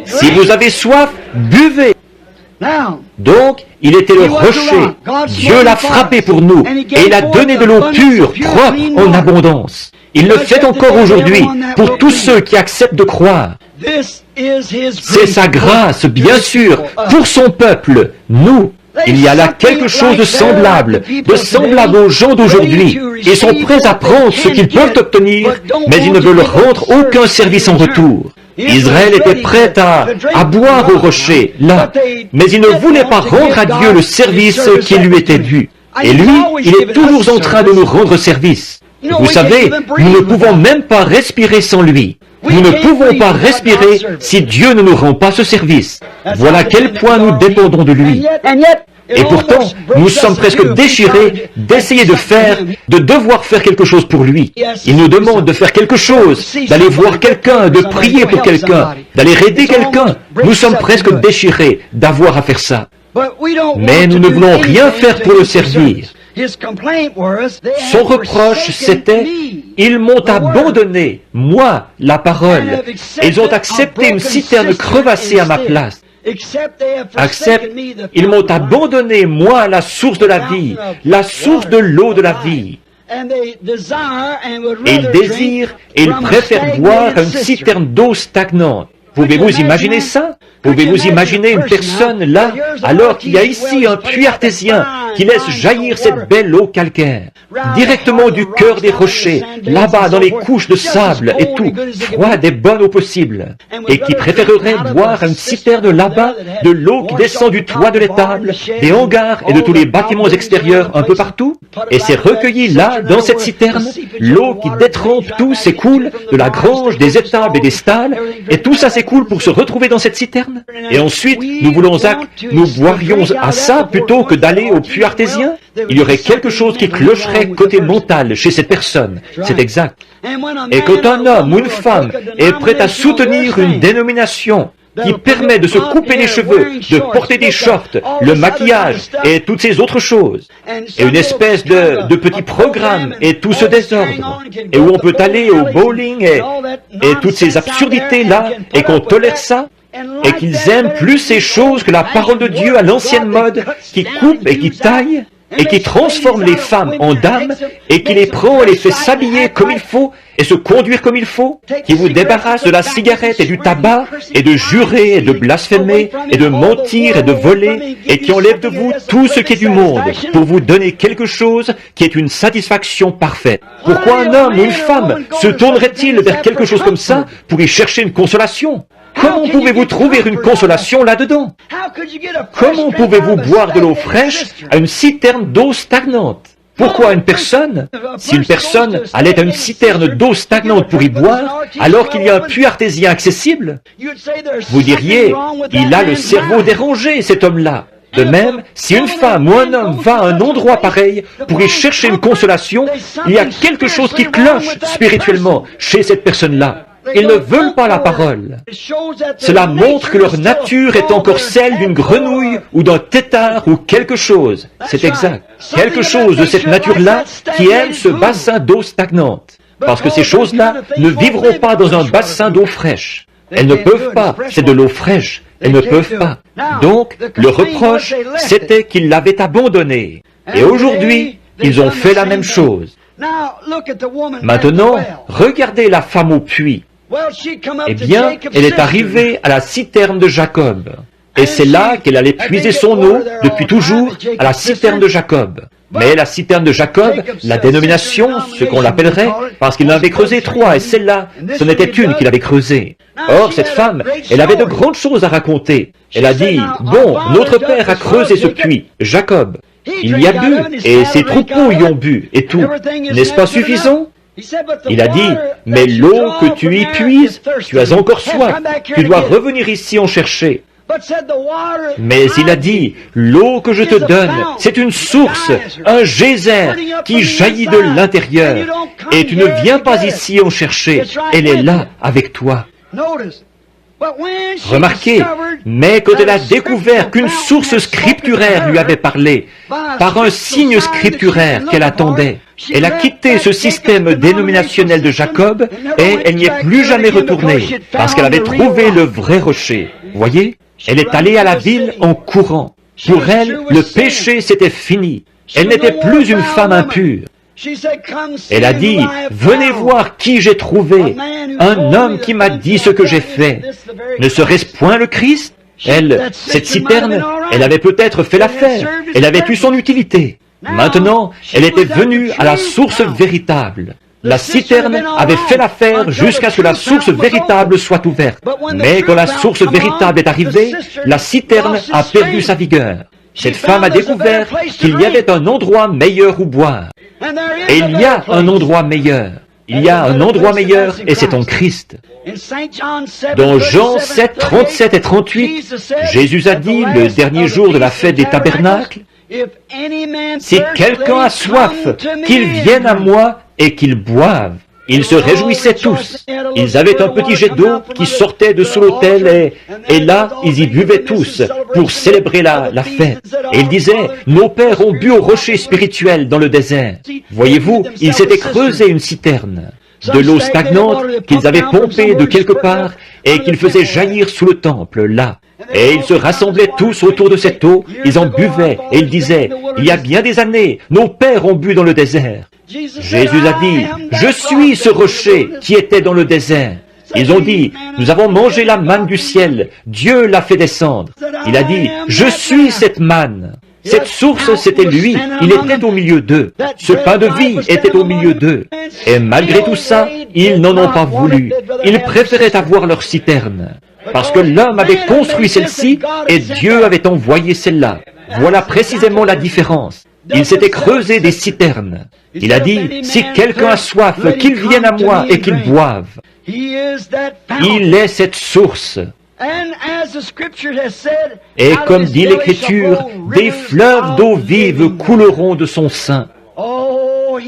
Si vous avez soif, buvez. Donc, il était le rocher. Dieu l'a frappé pour nous et il a donné de l'eau pure, propre, en abondance. Il le fait encore aujourd'hui pour tous ceux qui acceptent de croire. C'est sa grâce, bien sûr, pour son peuple, nous. Il y a là quelque chose de semblable aux gens d'aujourd'hui. Ils sont prêts à prendre ce qu'ils peuvent obtenir, mais ils ne veulent rendre aucun service en retour. Israël était prêt à boire au rocher, là, mais il ne voulait pas rendre à Dieu le service qui lui était dû. Et lui, il est toujours en train de nous rendre service. Vous savez, nous ne pouvons même pas respirer sans lui. Nous ne pouvons pas respirer si Dieu ne nous rend pas ce service. Voilà quel point nous dépendons de lui. Et pourtant, nous sommes presque déchirés d'essayer de devoir faire quelque chose pour lui. Il nous demande de faire quelque chose, d'aller voir quelqu'un, de prier pour quelqu'un, d'aller aider quelqu'un. Nous sommes presque déchirés d'avoir à faire ça. Mais nous ne voulons rien faire pour le servir. Son reproche, c'était « Ils m'ont abandonné, moi, la parole. Ils ont accepté une citerne crevassée à ma place. Accepte, ils m'ont abandonné, moi, la source de la vie, la source de l'eau de la vie. Et ils désirent et ils préfèrent boire une citerne d'eau stagnante. Pouvez-vous imaginer ça? Pouvez-vous imaginer une personne là, alors qu'il y a ici un puits artésien qui laisse jaillir cette belle eau calcaire, directement du cœur des rochers, là-bas dans les couches de sable et tout, froide et bonne au possible, et qui préférerait boire une citerne là-bas, de l'eau qui descend du toit de l'étable, des hangars et de tous les bâtiments extérieurs un peu partout, et c'est recueilli là, dans cette citerne, l'eau qui détrempe tout s'écoule de la grange, des étables et des stalles, et tout ça s'écoule pour se retrouver dans cette citerne. Et ensuite, nous boirions à ça plutôt que d'aller au puits artésien. Il y aurait quelque chose qui clocherait côté mental chez cette personne. C'est exact. Et quand un homme ou une femme est prêt à soutenir une dénomination qui permet de se couper les cheveux, de porter des shorts, le maquillage et toutes ces autres choses, et une espèce de petit programme et tout ce désordre, et où on peut aller au bowling et toutes ces absurdités-là, et qu'on tolère ça, et qu'ils aiment plus ces choses que la parole de Dieu à l'ancienne mode, qui coupe et qui taille, et qui transforme les femmes en dames et qui les prend et les fait s'habiller comme il faut et se conduire comme il faut, qui vous débarrasse de la cigarette et du tabac et de jurer et de blasphémer et de mentir et de voler et qui enlève de vous tout ce qui est du monde pour vous donner quelque chose qui est une satisfaction parfaite. Pourquoi un homme ou une femme se tournerait-il vers quelque chose comme ça pour y chercher une consolation? Comment pouvez-vous trouver une consolation là-dedans? Comment pouvez-vous boire de l'eau fraîche à une citerne d'eau stagnante? Pourquoi une personne, si une personne allait à une citerne d'eau stagnante pour y boire, alors qu'il y a un puits artésien accessible, vous diriez, il a le cerveau dérangé, cet homme-là. De même, si une femme ou un homme va à un endroit pareil pour y chercher une consolation, il y a quelque chose qui cloche spirituellement chez cette personne-là. Ils ne veulent pas la parole. Cela montre que leur nature est encore celle d'une grenouille ou d'un tétard ou quelque chose. C'est exact. Quelque chose de cette nature-là qui aime ce bassin d'eau stagnante. Parce que ces choses-là ne vivront pas dans un bassin d'eau fraîche. Elles ne peuvent pas. C'est de l'eau fraîche. Elles ne peuvent pas. Donc, le reproche, c'était qu'ils l'avaient abandonné. Et aujourd'hui, ils ont fait la même chose. Maintenant, regardez la femme au puits. Eh bien, elle est arrivée à la citerne de Jacob. Et c'est là qu'elle allait puiser son eau, depuis toujours, à la citerne de Jacob. Mais la citerne de Jacob, la dénomination, ce qu'on l'appellerait, parce qu'il en avait creusé 3, et celle-là, ce n'était une qu'il avait creusée. Or, cette femme, elle avait de grandes choses à raconter. Elle a dit, bon, notre père a creusé ce puits, Jacob. Il y a bu, et ses troupeaux y ont bu, et tout. N'est-ce pas suffisant? Il a dit, mais l'eau que tu y puises, tu as encore soif, tu dois revenir ici en chercher. Mais il a dit, l'eau que je te donne, c'est une source, un geyser qui jaillit de l'intérieur, et tu ne viens pas ici en chercher, elle est là avec toi. Remarquez, mais quand elle a découvert qu'une source scripturaire lui avait parlé, par un signe scripturaire qu'elle attendait, elle a quitté ce système dénominationnel de Jacob et elle n'y est plus jamais retournée, parce qu'elle avait trouvé le vrai rocher. Voyez, elle est allée à la ville en courant. Pour elle, le péché c'était fini. Elle n'était plus une femme impure. Elle a dit, venez voir qui j'ai trouvé, un homme qui m'a dit ce que j'ai fait. Ne serait-ce point le Christ? Elle, cette citerne, elle avait peut-être fait l'affaire, elle avait eu son utilité. Maintenant, elle était venue à la source véritable. La citerne avait fait l'affaire jusqu'à ce que la source véritable soit ouverte. Mais quand la source véritable est arrivée, la citerne a perdu sa vigueur. Cette femme a découvert qu'il y avait un endroit meilleur où boire. Et il y a un endroit meilleur. Il y a un endroit meilleur et c'est en Christ. Dans Jean 7, 37 et 38, Jésus a dit, le dernier jour de la fête des tabernacles, « Si quelqu'un a soif, qu'il vienne à moi et qu'il boive. » Ils se réjouissaient tous. Ils avaient un petit jet d'eau qui sortait de sous l'autel et là, ils y buvaient tous pour célébrer la fête. Et ils disaient, nos pères ont bu au rocher spirituel dans le désert. Voyez-vous, ils s'étaient creusé une citerne de l'eau stagnante qu'ils avaient pompée de quelque part et qu'ils faisaient jaillir sous le temple, là. Et ils se rassemblaient tous autour de cette eau, ils en buvaient et ils disaient, il y a bien des années, nos pères ont bu dans le désert. Jésus a dit, je suis ce rocher qui était dans le désert. Ils ont dit, nous avons mangé la manne du ciel, Dieu l'a fait descendre. Il a dit, je suis cette manne. Cette source, c'était lui, il était au milieu d'eux. Ce pain de vie était au milieu d'eux. Et malgré tout ça, ils n'en ont pas voulu. Ils préféraient avoir leur citerne. Parce que l'homme avait construit celle-ci et Dieu avait envoyé celle-là. Voilà précisément la différence. Il s'était creusé des citernes. Il a dit, si quelqu'un a soif, qu'il vienne à moi et qu'il boive. Il est cette source. Et comme dit l'Écriture, des fleuves d'eau vive couleront de son sein. Oh,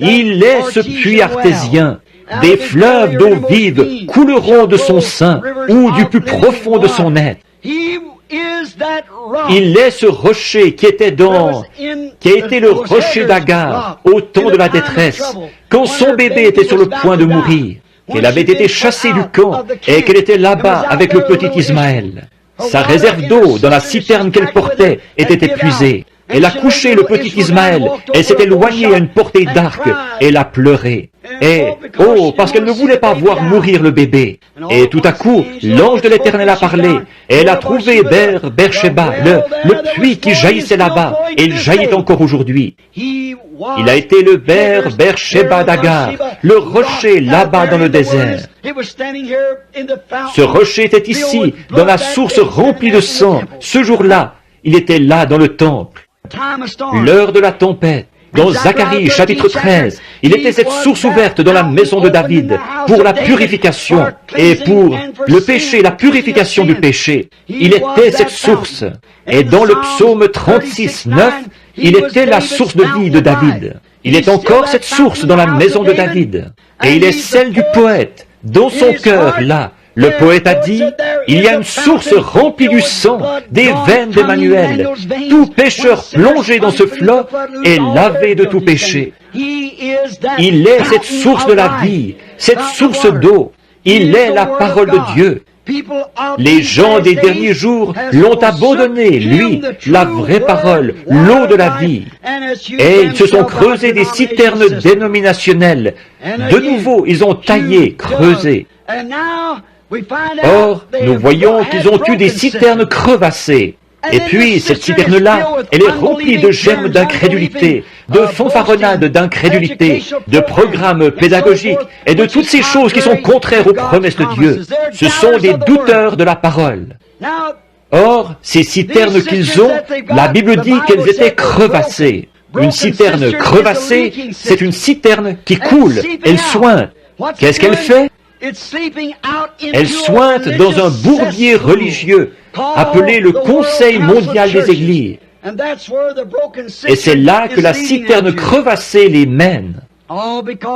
il est ce puits artésien. Des fleuves d'eau vive couleront de son sein ou du plus profond de son être. Il est ce rocher qui a été le rocher d'Agar au temps de la détresse, quand son bébé était sur le point de mourir, qu'elle avait été chassée du camp et qu'elle était là-bas avec le petit Ismaël. Sa réserve d'eau dans la citerne qu'elle portait était épuisée. Elle a couché le petit Ismaël. Elle s'est éloignée à une portée d'arc. Elle a pleuré. Et, parce qu'elle ne voulait pas voir mourir le bébé. Et tout à coup, l'ange de l'Éternel a parlé. Et elle a trouvé Beersheba, le puits qui jaillissait là-bas. Et il jaillit encore aujourd'hui. Il a été le Beersheba d'Agar, le rocher là-bas dans le désert. Ce rocher était ici, dans la source remplie de sang. Ce jour-là, il était là dans le temple. L'heure de la tempête. Dans Zacharie, chapitre 13, il était cette source ouverte dans la maison de David pour la purification et pour le péché, la purification du péché. Il était cette source. Et dans le psaume 36, 9, il était la source de vie de David. Il est encore cette source dans la maison de David. Et il est celle du poète. Dans son cœur, là, le poète a dit, il y a une source remplie du sang, des veines d'Emmanuel. Tout pécheur plongé dans ce fleuve est lavé de tout péché. Il est cette source de la vie, cette source d'eau. Il est la parole de Dieu. Les gens des derniers jours l'ont abandonné, lui, la vraie parole, l'eau de la vie. Et ils se sont creusés des citernes dénominationnelles. De nouveau, ils ont taillé, creusé. Or, nous voyons qu'ils ont eu des citernes crevassées. Et puis, cette citerne-là, elle est remplie de germes d'incrédulité, de fanfaronnades d'incrédulité, de programmes pédagogiques et de toutes ces choses qui sont contraires aux promesses de Dieu. Ce sont des douteurs de la parole. Or, ces citernes qu'ils ont, la Bible dit qu'elles étaient crevassées. Une citerne crevassée, c'est une citerne qui coule, elle sointe. Qu'est-ce qu'elle fait? Elle sointe dans un bourbier religieux appelé le Conseil mondial des Églises. Et c'est là que la citerne crevassée les mène.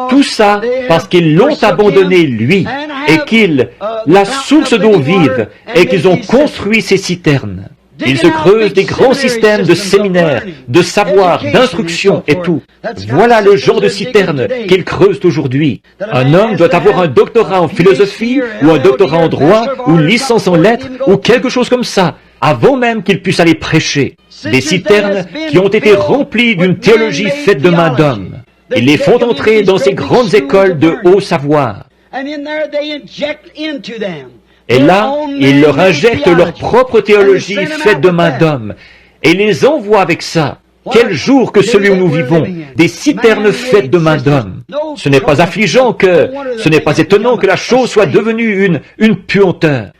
Tout ça parce qu'ils l'ont abandonné, lui, et qu'ils, la source d'eau vive, et qu'ils ont construit ces citernes. Ils se creusent des grands systèmes de séminaires, de savoir, d'instruction et tout. Voilà le genre de citerne qu'ils creusent aujourd'hui. Un homme doit avoir un doctorat en philosophie, ou un doctorat en droit, ou une licence en lettres, ou quelque chose comme ça, avant même qu'il puisse aller prêcher. Des citernes qui ont été remplies d'une théologie faite de main d'homme. Ils les font entrer dans ces grandes écoles de haut savoir. Et là, ils leur injectent leur propre théologie faite de main d'homme. Et ils les envoient avec ça. Quel jour que celui où nous vivons, des citernes faites de main d'homme. Ce n'est pas affligeant ce n'est pas étonnant que la chose soit devenue une puanteur.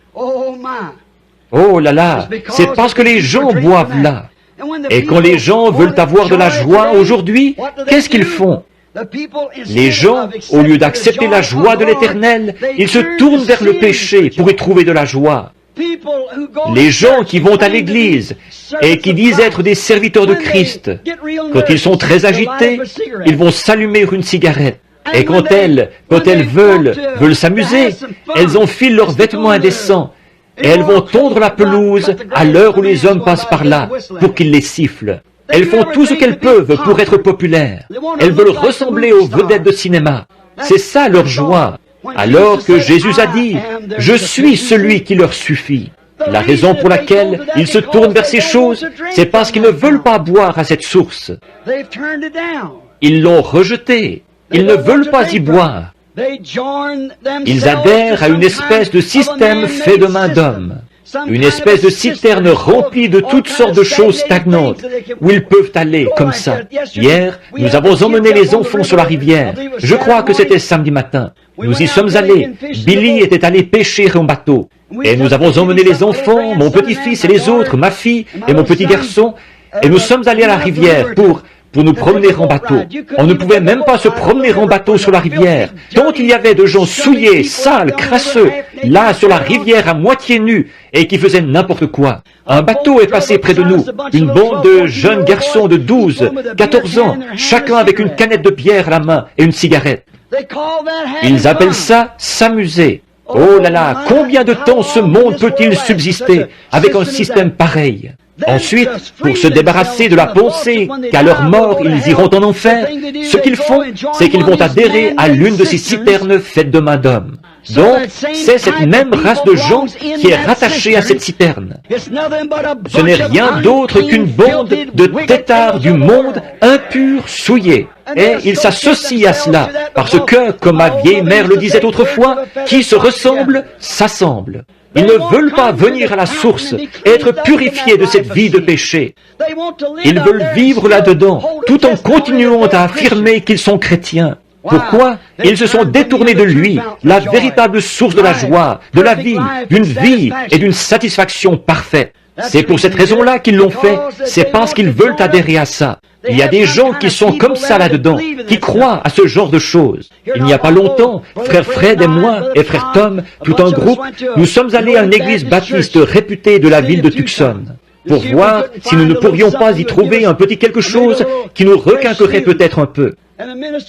Oh là là, c'est parce que les gens boivent là. Et quand les gens veulent avoir de la joie aujourd'hui, qu'est-ce qu'ils font? Les gens, au lieu d'accepter la joie de l'Éternel, ils se tournent vers le péché pour y trouver de la joie. Les gens qui vont à l'église et qui disent être des serviteurs de Christ, quand ils sont très agités, ils vont s'allumer une cigarette. Et quand elles veulent s'amuser, elles enfilent leurs vêtements indécents et elles vont tondre la pelouse à l'heure où les hommes passent par là pour qu'ils les sifflent. Elles font tout ce qu'elles peuvent pour être populaires. Elles veulent ressembler aux vedettes de cinéma. C'est ça leur joie. Alors que Jésus a dit, « Je suis celui qui leur suffit ». La raison pour laquelle ils se tournent vers ces choses, c'est parce qu'ils ne veulent pas boire à cette source. Ils l'ont rejetée. Ils ne veulent pas y boire. Ils adhèrent à une espèce de système fait de main d'homme. Une espèce de citerne remplie de toutes sortes de choses stagnantes, où ils peuvent aller comme ça. Hier, nous avons emmené les enfants sur la rivière. Je crois que c'était samedi matin. Nous y sommes allés. Billy était allé pêcher en bateau. Et nous avons emmené les enfants, mon petit-fils et les autres, ma fille et mon petit garçon, et nous sommes allés à la rivière pour nous promener en bateau. On ne pouvait même pas se promener en bateau sur la rivière, tant il y avait de gens souillés, sales, crasseux, là sur la rivière à moitié nus, et qui faisaient n'importe quoi. Un bateau est passé près de nous, une bande de jeunes garçons de 12, 14 ans, chacun avec une canette de bière à la main et une cigarette. Ils appellent ça s'amuser. Oh là là, combien de temps ce monde peut-il subsister avec un système pareil? Ensuite, pour se débarrasser de la pensée qu'à leur mort ils iront en enfer, ce qu'ils font, c'est qu'ils vont adhérer à l'une de ces citernes faites de main d'homme. Donc, c'est cette même race de gens qui est rattachée à cette citerne. Ce n'est rien d'autre qu'une bande de têtards du monde impurs, souillés. Et ils s'associent à cela, parce que, comme ma vieille mère le disait autrefois, qui se ressemble, s'assemble. Ils ne veulent pas venir à la source, être purifiés de cette vie de péché. Ils veulent vivre là-dedans, tout en continuant à affirmer qu'ils sont chrétiens. Pourquoi? Ils se sont détournés de lui, la véritable source de la joie, de la vie, d'une vie et d'une satisfaction parfaite. C'est pour cette raison-là qu'ils l'ont fait, c'est parce qu'ils veulent adhérer à ça. Il y a des gens qui sont comme ça là-dedans, qui croient à ce genre de choses. Il n'y a pas longtemps, frère Fred et moi, et frère Tom, tout un groupe, nous sommes allés à une église baptiste réputée de la ville de Tucson, pour voir si nous ne pourrions pas y trouver un petit quelque chose qui nous requinquerait peut-être un peu.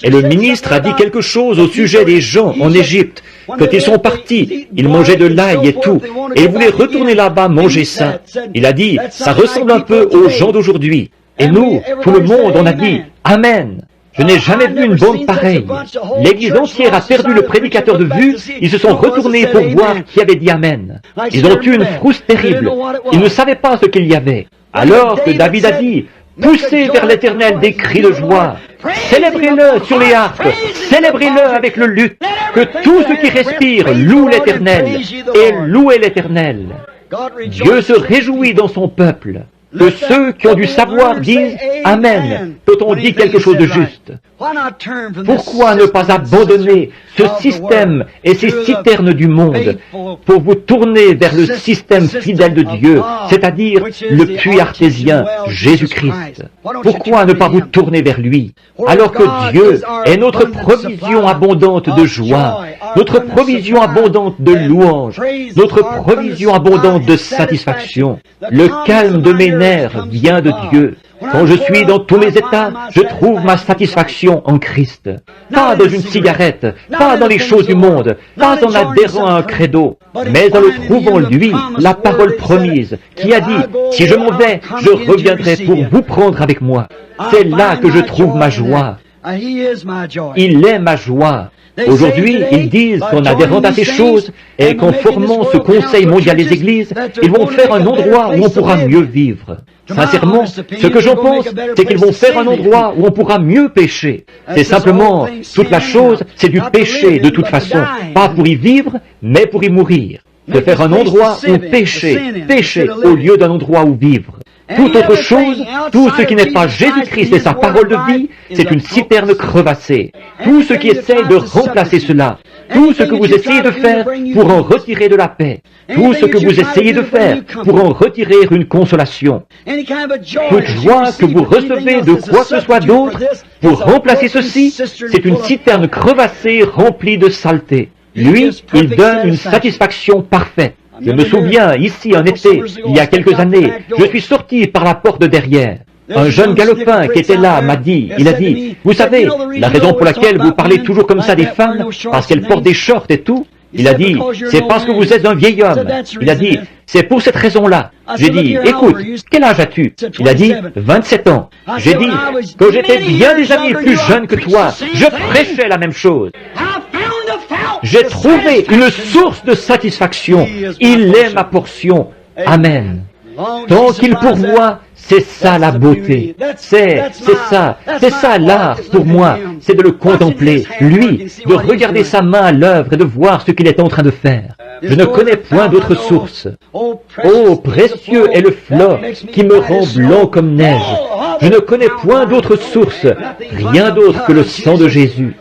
Et le ministre a dit quelque chose au sujet des gens en Égypte. Quand ils sont partis, ils mangeaient de l'ail et tout, et ils voulaient retourner là-bas manger ça. Il a dit, ça ressemble un peu aux gens d'aujourd'hui. Et nous, tout le monde, on a dit, Amen. Je n'ai jamais vu une bande pareille. L'église entière a perdu le prédicateur de vue, ils se sont retournés pour voir qui avait dit Amen. Ils ont eu une frousse terrible. Ils ne savaient pas ce qu'il y avait. Alors que David a dit, poussez vers l'Éternel des cris de joie. Célébrez-le sur les harpes, célébrez-le avec le luth. Que tout ce qui respire loue l'Éternel et louez l'Éternel. Dieu se réjouit dans son peuple. Que ceux qui ont du savoir disent Amen quand on dit quelque chose de juste. Pourquoi ne pas abandonner ce système et ces citernes du monde pour vous tourner vers le système fidèle de Dieu, c'est-à-dire le puits artésien, Jésus-Christ? Pourquoi ne pas vous tourner vers lui, alors que Dieu est notre provision abondante de joie, notre provision abondante de louange, notre provision abondante de satisfaction? Le calme de mes nerfs vient de Dieu. Quand je suis dans tous mes états, je trouve ma satisfaction en Christ. Pas dans une cigarette, pas dans les choses du monde, pas en adhérant à un credo, mais en le trouvant lui, la parole promise, qui a dit, si je m'en vais, je reviendrai pour vous prendre avec moi. C'est là que je trouve ma joie. Il est ma joie. Aujourd'hui, ils disent qu'en adhérant à ces choses et qu'en formant ce Conseil mondial des Églises, ils vont faire un endroit où on pourra mieux vivre. Sincèrement, ce que j'en pense, c'est qu'ils vont faire un endroit où on pourra mieux pécher. C'est simplement, toute la chose, c'est du péché de toute façon, pas pour y vivre, mais pour y mourir. De faire un endroit où pécher au lieu d'un endroit où vivre. Toute autre chose, tout ce qui n'est pas Jésus-Christ et sa parole de vie, c'est une citerne crevassée. Tout ce qui essaye de remplacer cela, tout ce que vous essayez de faire pour en retirer de la paix, tout ce que vous essayez de faire pour en retirer une consolation, toute joie que vous recevez de quoi que ce soit d'autre pour remplacer ceci, c'est une citerne crevassée remplie de saleté. Lui, il donne une satisfaction parfaite. Je me souviens, ici en été, il y a quelques années, je suis sorti par la porte de derrière. Un jeune galopin qui était là m'a dit, il a dit, vous savez, la raison pour laquelle vous parlez toujours comme ça des femmes, parce qu'elles portent des shorts et tout, il a dit, c'est parce que vous êtes un vieil homme. Il a dit, c'est pour cette raison-là. J'ai dit, écoute, quel âge as-tu? Il a dit, 27 ans. J'ai dit, quand j'étais bien des années plus jeune que toi, je prêchais la même chose. J'ai trouvé une source de satisfaction. Il est ma portion. Amen. Tant qu'il pourvoit, c'est ça la beauté. C'est ça l'art pour moi. C'est de le contempler, lui, de regarder sa main à l'œuvre et de voir ce qu'il est en train de faire. Je ne connais point d'autre source. Oh, précieux est le flot qui me rend blanc comme neige. Je ne connais point d'autre source, rien d'autre que le sang de Jésus.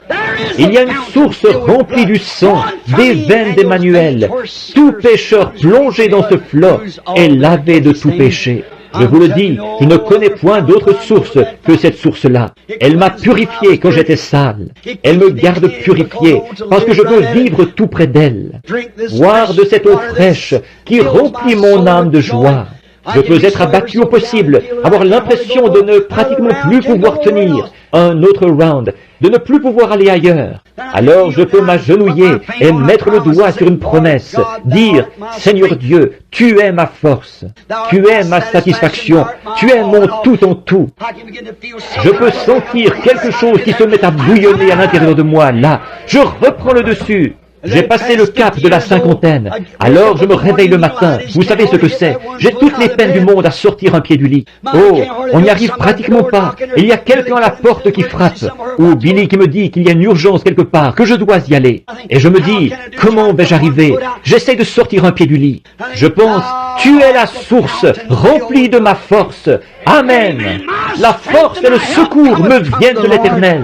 Il y a une source remplie du sang, des veines d'Emmanuel. Tout pécheur plongé dans ce flot est lavé de tout péché. Je vous le dis, je ne connais point d'autre source que cette source-là. Elle m'a purifié quand j'étais sale. Elle me garde purifié parce que je veux vivre tout près d'elle. Boire de cette eau fraîche qui remplit mon âme de joie. Je peux être abattu au possible, avoir l'impression de ne pratiquement plus pouvoir tenir un autre round, de ne plus pouvoir aller ailleurs. Alors je peux m'agenouiller et mettre le doigt sur une promesse, dire, Seigneur Dieu, tu es ma force, tu es ma satisfaction, tu es mon tout en tout. Je peux sentir quelque chose qui se met à bouillonner à l'intérieur de moi, là. Je reprends le dessus. J'ai passé le cap de la cinquantaine. Alors je me réveille le matin. Vous savez ce que c'est? J'ai toutes les peines du monde à sortir un pied du lit. Oh, on n'y arrive pratiquement pas. Il y a quelqu'un à la porte qui frappe. Ou Billy qui me dit qu'il y a une urgence quelque part, que je dois y aller. Et je me dis, comment vais-je arriver? J'essaie de sortir un pied du lit. Je pense, tu es la source, remplie de ma force. Amen. La force et le secours me viennent de l'Éternel.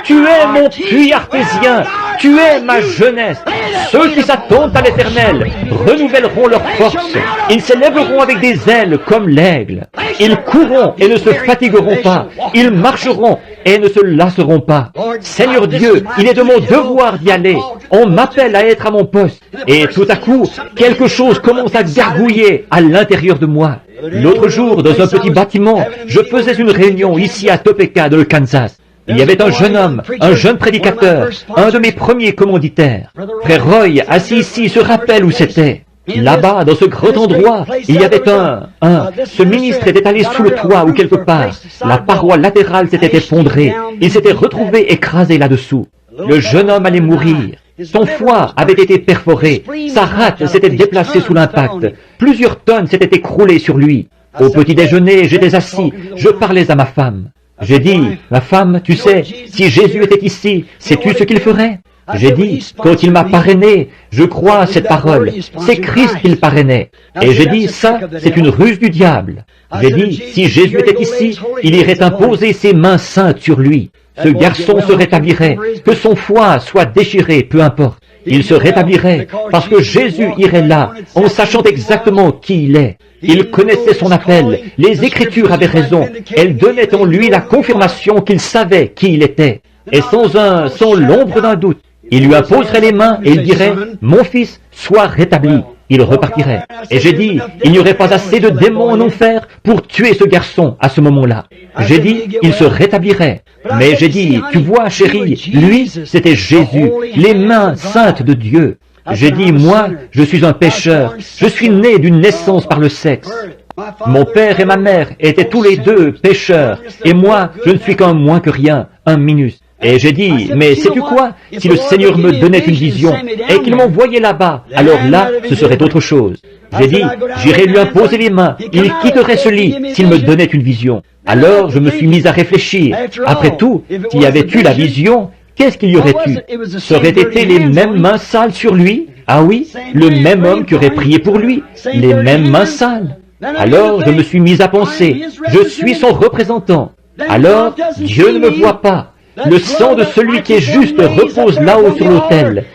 Tu es mon puits artésien, tu es ma jeunesse. Ceux qui s'attendent à l'Éternel renouvelleront leur force. Ils s'élèveront avec des ailes comme l'aigle. Ils courront et ne se fatigueront pas. Ils marcheront et ne se lasseront pas. Seigneur Dieu, il est de mon devoir d'y aller. On m'appelle à être à mon poste. Et tout à coup, quelque chose commence à gargouiller à l'intérieur de moi. L'autre jour, dans un petit bâtiment, je faisais une réunion ici à Topeka, dans le Kansas. Il y avait un jeune homme, un jeune prédicateur, un de mes premiers commanditaires. Frère Roy, assis ici, se rappelle où c'était. Là-bas, dans ce grand endroit, il y avait ce ministre était allé sous le toit ou quelque part. La paroi latérale s'était effondrée. Il s'était retrouvé écrasé là-dessous. Le jeune homme allait mourir. Son foie avait été perforé. Sa rate s'était déplacée sous l'impact. Plusieurs tonnes s'étaient écroulées sur lui. Au petit déjeuner, j'étais assis. Je parlais à ma femme. J'ai dit, ma femme, tu sais, si Jésus était ici, sais-tu ce qu'il ferait? J'ai dit, quand il m'a parrainé, je crois à cette parole, c'est Christ qu'il parrainait. Et j'ai dit, ça, c'est une ruse du diable. J'ai dit, si Jésus était ici, il irait imposer ses mains saintes sur lui. Ce garçon se rétablirait, que son foie soit déchiré, peu importe. Il se rétablirait, parce que Jésus irait là, en sachant exactement qui il est. Il connaissait son appel, les Écritures avaient raison, elles donnaient en lui la confirmation qu'il savait qui il était. Et sans l'ombre d'un doute, il lui imposerait les mains et il dirait, « Mon fils, sois rétabli ». Il repartirait. Et j'ai dit, il n'y aurait pas assez de démons en enfer pour tuer ce garçon à ce moment-là. J'ai dit, il se rétablirait. Mais j'ai dit, tu vois, chérie, lui, c'était Jésus, les mains saintes de Dieu. J'ai dit, moi, je suis un pécheur. Je suis né d'une naissance par le sexe. Mon père et ma mère étaient tous les deux pécheurs. Et moi, je ne suis qu'un moins que rien, un minus. Et j'ai dit, mais sais-tu quoi? Si le Seigneur me donnait une vision et qu'il m'envoyait là-bas, alors là, ce serait autre chose. J'ai dit, j'irais lui imposer les mains, il quitterait ce lit s'il me donnait une vision. Alors je me suis mis à réfléchir. Après tout, s'il y avait eu la vision, qu'est-ce qu'il y aurait eu? Ça aurait été les mêmes mains sales sur lui? Ah oui, le même homme qui aurait prié pour lui, les mêmes mains sales. Alors je me suis mis à penser, je suis son représentant. Alors Dieu ne me voit pas. Le sang de celui qui est juste repose là-haut sur l'autel.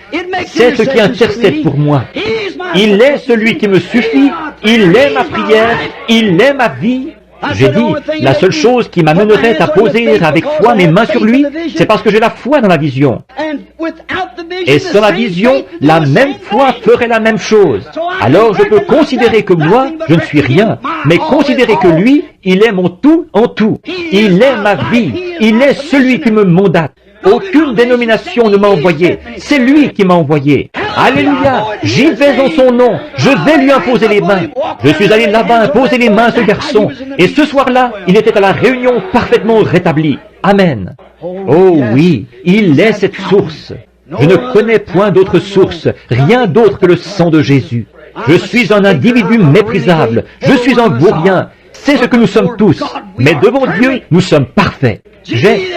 C'est ce qui intercède pour moi. Il est celui qui me suffit, il est ma prière, il est ma vie. J'ai dit, la seule chose qui m'amènerait à poser avec foi mes mains sur lui, c'est parce que j'ai la foi dans la vision. Et sans la vision, la même foi ferait la même chose. Alors je peux considérer que moi, je ne suis rien, mais considérer que lui, il est mon tout en tout. Il est ma vie, il est celui qui me mandate. Aucune dénomination ne m'a envoyé, c'est lui qui m'a envoyé. Alléluia, j'y vais en son nom, je vais lui imposer les mains. Je suis allé là-bas imposer les mains à ce garçon, et ce soir-là, il était à la réunion parfaitement rétabli. Amen. Oh oui, il est cette source. Je ne connais point d'autre source, rien d'autre que le sang de Jésus. Je suis un individu méprisable, je suis un vaurien. C'est ce que nous sommes tous, mais devant Dieu, nous sommes parfaits.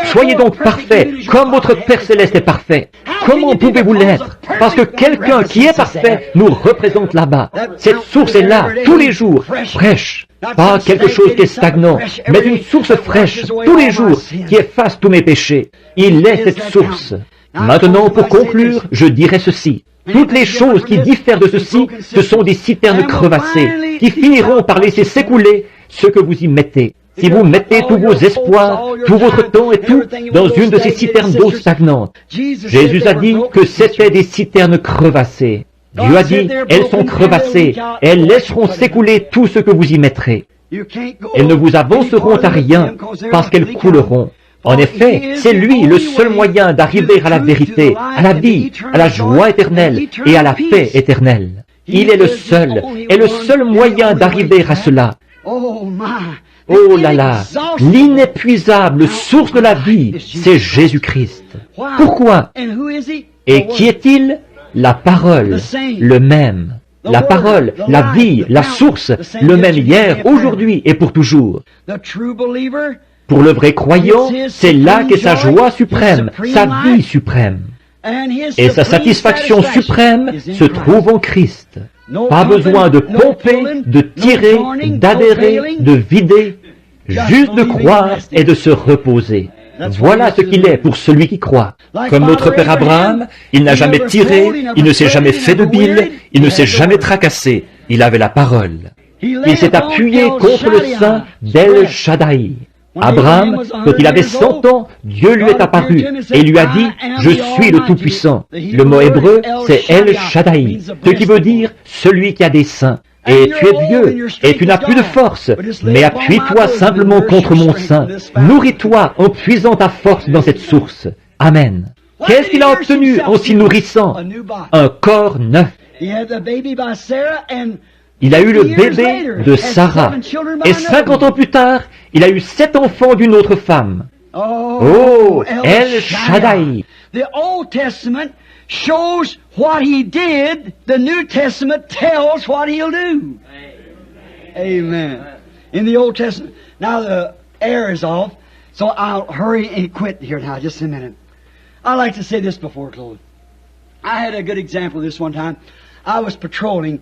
Soyez donc parfaits, comme votre Père Céleste est parfait. Comment pouvez-vous l'être? Parce que quelqu'un qui est parfait nous représente là-bas. Cette source est là, tous les jours, fraîche. Pas quelque chose qui est stagnant, mais une source fraîche, tous les jours, qui efface tous mes péchés. Il est cette source. Maintenant, pour conclure, je dirai ceci. Toutes les choses qui diffèrent de ceci, ce sont des citernes crevassées, qui finiront par laisser s'écouler ce que vous y mettez. Si vous mettez tous vos espoirs, tout votre temps et tout dans une de ces citernes d'eau stagnante, Jésus a dit que c'était des citernes crevassées. Dieu a dit, elles sont crevassées, elles laisseront s'écouler tout ce que vous y mettrez. Elles ne vous avanceront à rien parce qu'elles couleront. En effet, c'est lui le seul moyen d'arriver à la vérité, à la vie, à la joie éternelle et à la paix éternelle. Il est le seul, et le seul moyen d'arriver à cela. Oh là là, l'inépuisable source de la vie, c'est Jésus-Christ. Pourquoi? Et qui est-il? la parole, le même. La parole, la vie, la source, le même hier, aujourd'hui et pour toujours. Pour le vrai croyant, c'est là qu'est sa joie suprême, sa vie suprême. Et sa satisfaction suprême se trouve en Christ. Pas besoin de pomper, de tirer, d'adhérer, de vider, juste de croire et de se reposer. Voilà ce qu'il est pour celui qui croit. Comme notre père Abraham, il n'a jamais tiré, il ne s'est jamais fait de bile, il ne s'est jamais tracassé. Il avait la parole. Il s'est appuyé contre le sein d'El Shaddai. Abraham, quand il avait 100 ans, Dieu lui est apparu et lui a dit « Je suis le Tout-Puissant ». Le mot hébreu, c'est El Shaddai, ce qui veut dire « celui qui a des seins ». Et tu es vieux, et tu n'as plus de force, mais appuie-toi simplement contre mon sein. Nourris-toi en puisant ta force dans cette source. Amen. Qu'est-ce qu'il a obtenu en s'y nourrissant? Un corps neuf. Il a eu le bébé de Sarah. Et 50 ans plus tard, il a eu 7 enfants d'une autre femme. Oh, El Shaddai. The Old Testament shows what he did. The New Testament tells what he'll do. Amen. In the Old Testament. Now the air is off, so I'll hurry and quit here now, just a minute. I'd like to say this before close. I had a good example of this one time. I was patrolling,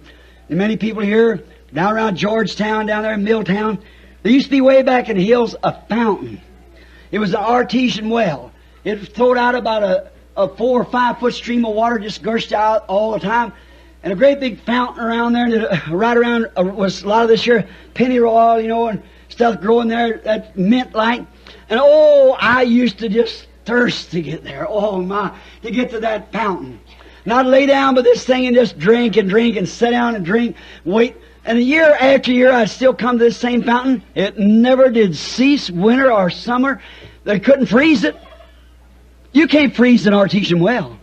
and many people here, down around Georgetown, down there in Milltown, there used to be way back in the hills a fountain. It was an artesian well. It flowed out about a 4 or 5 foot stream of water, just gushed out all the time. And a great big fountain around there, and right around was a lot of this here pennyroyal, you know, and stuff growing there, that mint like. And oh, I used to just thirst to get there. Oh my, to get to that fountain. And I'd lay down by this thing and just drink and sit down and drink, wait. And a year after year, I'd still come to this same fountain. It never did cease, winter or summer. They couldn't freeze it. You can't freeze an artesian well.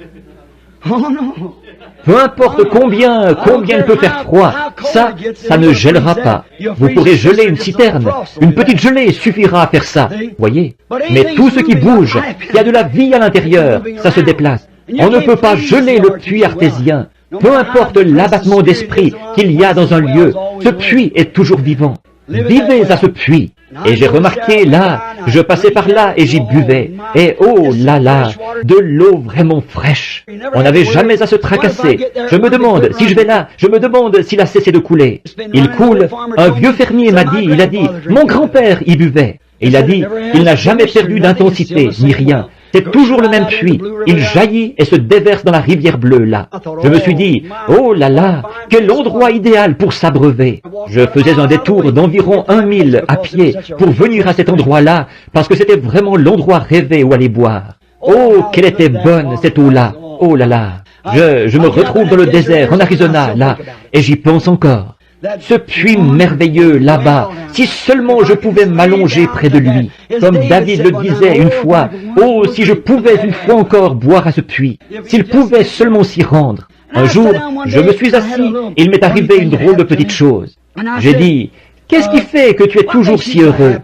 Oh no. Peu importe combien il peut faire froid, ça ne gèlera pas. Vous pourrez geler une citerne. Une petite gelée suffira à faire ça. Voyez. Mais tout ce qui bouge, qui a de la vie à l'intérieur, ça se déplace. On ne peut pas geler le puits artésien. Peu importe l'abattement d'esprit qu'il y a dans un lieu, ce puits est toujours vivant. Vivez à ce puits. Et j'ai remarqué là, je passais par là et j'y buvais. Et oh là là, de l'eau vraiment fraîche. On n'avait jamais à se tracasser. Je me demande, si je vais là, je me demande s'il a cessé de couler. Il coule. Un vieux fermier m'a dit, il a dit, mon grand-père y buvait. Et il a dit, il n'a jamais perdu d'intensité, ni rien. C'est toujours le même puits. Il jaillit et se déverse dans la rivière bleue, là. Je me suis dit, oh là là, quel endroit idéal pour s'abreuver. Je faisais un détour d'environ 1 mille à pied pour venir à cet endroit-là, parce que c'était vraiment l'endroit rêvé où aller boire. Oh, qu'elle était bonne, cette eau-là. Oh là là. Je me retrouve dans le désert, en Arizona, là, et j'y pense encore. Ce puits merveilleux là-bas, si seulement je pouvais m'allonger près de lui, comme David le disait une fois, oh, si je pouvais une fois encore boire à ce puits, s'il pouvait seulement s'y rendre. Un jour, je me suis assis et il m'est arrivé une drôle de petite chose. J'ai dit, qu'est-ce qui fait que tu es toujours si heureux?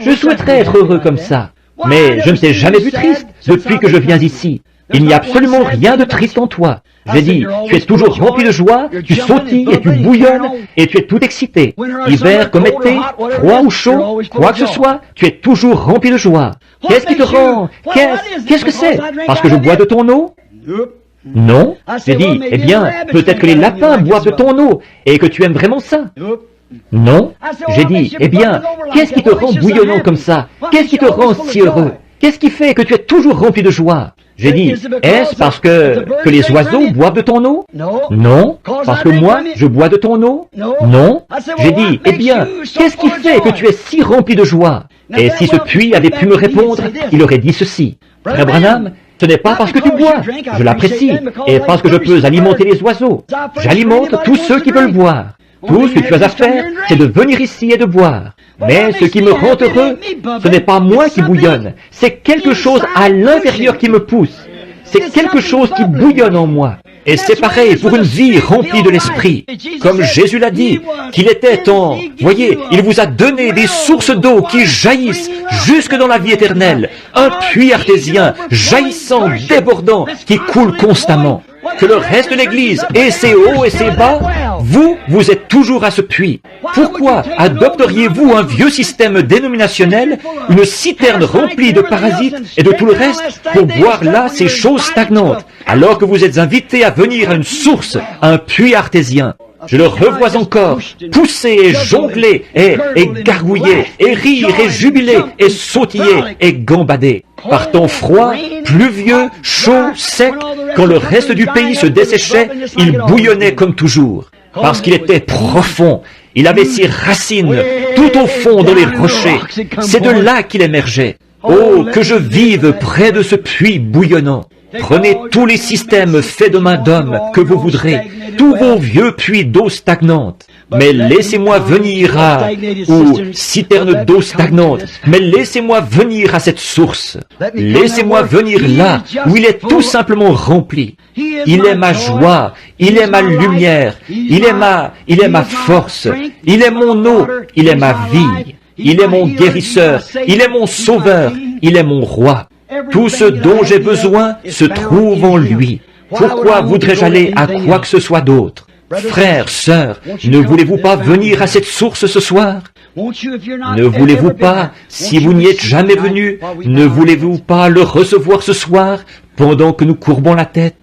Je souhaiterais être heureux comme ça, mais je ne t'ai jamais vu triste depuis que je viens ici. Il n'y a absolument rien de triste en toi. J'ai dit, tu es toujours rempli de joie, tu sautilles et tu bouillonnes, et tu es tout excité. Hiver comme été, froid ou chaud, quoi que ce soit, tu es toujours rempli de joie. Qu'est-ce qui te rend? Qu'est-ce que c'est? Parce que je bois de ton eau? Non. J'ai dit, eh bien, peut-être que les lapins boivent de ton eau, et que tu aimes vraiment ça. Non. J'ai dit, eh bien, qu'est-ce qui te rend bouillonnant comme ça? Qu'est-ce qui te rend si heureux? Qu'est-ce qui fait que tu es toujours rempli de joie? J'ai dit, est-ce parce que les oiseaux boivent de ton eau? Non. Parce que moi, je bois de ton eau? Non. J'ai dit, eh bien, qu'est-ce qui fait que tu es si rempli de joie? Et si ce puits avait pu me répondre, il aurait dit ceci. Frère Branham, ce n'est pas parce que tu bois, je l'apprécie, et parce que je peux alimenter les oiseaux. J'alimente tous ceux qui veulent boire. Tout ce que tu as à faire, c'est de venir ici et de boire. Mais ce qui me rend heureux, ce n'est pas moi qui bouillonne, c'est quelque chose à l'intérieur qui me pousse. C'est quelque chose qui bouillonne en moi. Et c'est pareil pour une vie remplie de l'Esprit. Comme Jésus l'a dit, qu'il était en... Voyez, il vous a donné des sources d'eau qui jaillissent jusque dans la vie éternelle. Un puits artésien, jaillissant, débordant, qui coule constamment. Que le reste de l'Église ait ses hauts et ses bas, vous êtes toujours à ce puits. Pourquoi adopteriez-vous un vieux système dénominationnel, une citerne remplie de parasites et de tout le reste, pour boire là ces choses stagnantes, alors que vous êtes invités à venir à une source, à un puits artésien? Je le revois encore, pousser et jongler et gargouiller, et rire et jubiler, et sautiller et gambader. Par temps froid, pluvieux, chaud, sec, quand le reste du pays se desséchait, il bouillonnait comme toujours, parce qu'il était profond. Il avait ses racines tout au fond dans les rochers. C'est de là qu'il émergeait. Oh, que je vive près de ce puits bouillonnant. Prenez tous les systèmes faits de main d'homme que vous voudrez, tous vos vieux puits d'eau stagnante, mais laissez-moi venir à, ou citerne d'eau stagnante, mais laissez-moi venir à cette source. Laissez-moi venir là, où il est tout simplement rempli. Il est ma joie, il est ma lumière, il est ma force, il est mon eau, il est ma vie, il est mon guérisseur, il est mon sauveur, il est mon roi. Tout ce dont j'ai besoin se trouve en lui. Pourquoi voudrais-je aller à quoi que ce soit d'autre? Frères, sœurs, ne voulez-vous pas venir à cette source ce soir? Ne voulez-vous pas, si vous n'y êtes jamais venu, ne voulez-vous pas le recevoir ce soir, pendant que nous courbons la tête?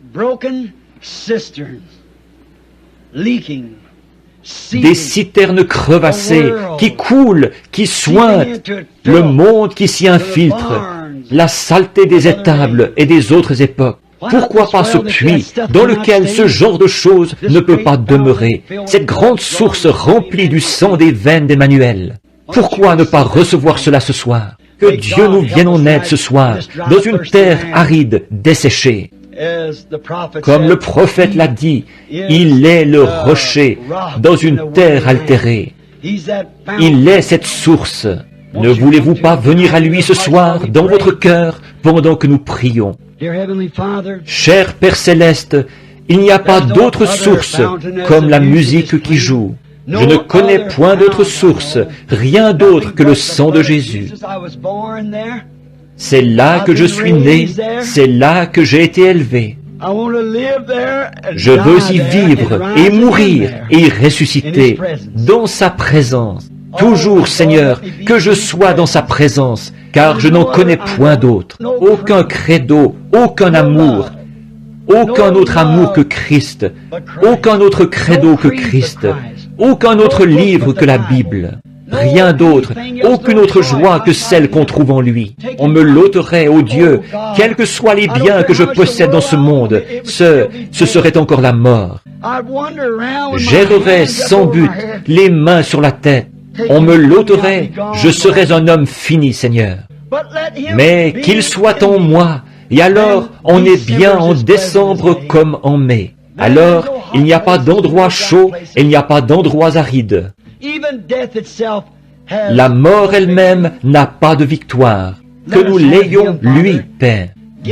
Des citernes crevassées, qui coulent, qui sointent, le monde qui s'y infiltre, la saleté des étables et des autres époques. Pourquoi pas ce puits dans lequel ce genre de choses ne peut pas demeurer, cette grande source remplie du sang des veines d'Emmanuel? Pourquoi ne pas recevoir cela ce soir? Que Dieu nous vienne en aide ce soir, dans une terre aride, desséchée. Comme le prophète l'a dit, il est le rocher dans une terre altérée. Il est cette source. Ne voulez-vous pas venir à lui ce soir dans votre cœur pendant que nous prions? Cher Père Céleste, il n'y a pas d'autre source comme la musique qui joue. Je ne connais point d'autre source, rien d'autre que le sang de Jésus. C'est là que je suis né, c'est là que j'ai été élevé. Je veux y vivre et mourir et y ressusciter dans sa présence. Toujours, Seigneur, que je sois dans sa présence, car je n'en connais point d'autre. Aucun credo, aucun amour, aucun autre amour que Christ, aucun autre credo que Christ, aucun autre livre que la Bible. Rien d'autre, aucune autre joie que celle qu'on trouve en lui. On me l'ôterait, ô Dieu, quels que soient les biens que je possède dans ce monde, ce serait encore la mort. J'errerais sans but, les mains sur la tête. On me l'ôterait, je serais un homme fini, Seigneur. Mais qu'il soit en moi, et alors on est bien en décembre comme en mai. Alors il n'y a pas d'endroit chaud et il n'y a pas d'endroits arides. La mort elle-même n'a pas de victoire. Que nous l'ayons, lui, Père.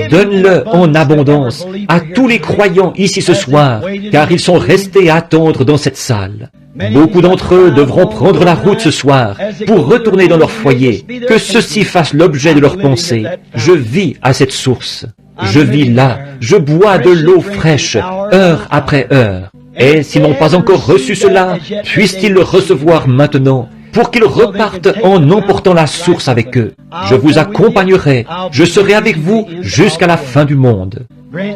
Donne-le en abondance à tous les croyants ici ce soir, car ils sont restés à attendre dans cette salle. Beaucoup d'entre eux devront prendre la route ce soir pour retourner dans leur foyer. Que ceci fasse l'objet de leur pensée. Je vis à cette source. Je vis là. Je bois de l'eau fraîche, heure après heure. Et s'ils n'ont pas encore reçu cela, puissent-ils le recevoir maintenant, pour qu'ils repartent en emportant la source avec eux. Je vous accompagnerai, je serai avec vous jusqu'à la fin du monde.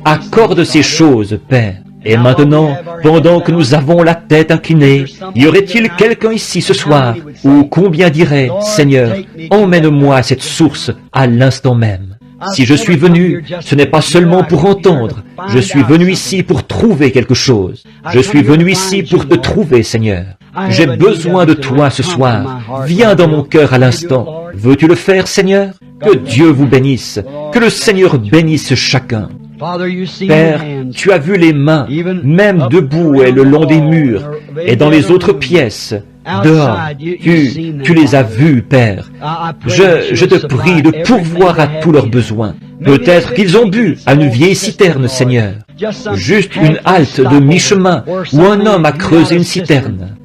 Accorde ces choses, Père. Et maintenant, pendant que nous avons la tête inclinée, y aurait-il quelqu'un ici ce soir, ou combien dirait, Seigneur, emmène-moi à cette source à l'instant même. Si je suis venu, ce n'est pas seulement pour entendre, je suis venu ici pour trouver quelque chose. Je suis venu ici pour te trouver, Seigneur. J'ai besoin de toi ce soir. Viens dans mon cœur à l'instant. Veux-tu le faire, Seigneur? Que Dieu vous bénisse. Que le Seigneur bénisse chacun. Père, tu as vu les mains, même debout et le long des murs, et dans les autres pièces, dehors, tu les as vues, Père. Je te prie de pourvoir à tous leurs besoins. Peut-être qu'ils ont bu à une vieille citerne, Seigneur. Juste une halte de mi-chemin où un homme a creusé une citerne.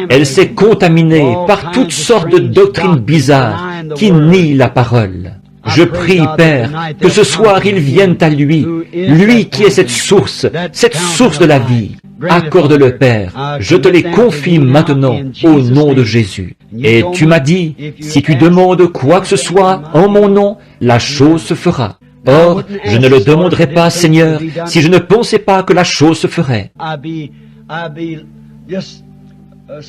Elle s'est contaminée par toutes sortes de doctrines bizarres qui nient la parole. Je prie, Père, que ce soir ils viennent à lui, lui qui est cette source de la vie. Accorde-le, Père, je te les confie maintenant au nom de Jésus. Et tu m'as dit, si tu demandes quoi que ce soit en mon nom, la chose se fera. Or, je ne le demanderai pas, Seigneur, si je ne pensais pas que la chose se ferait.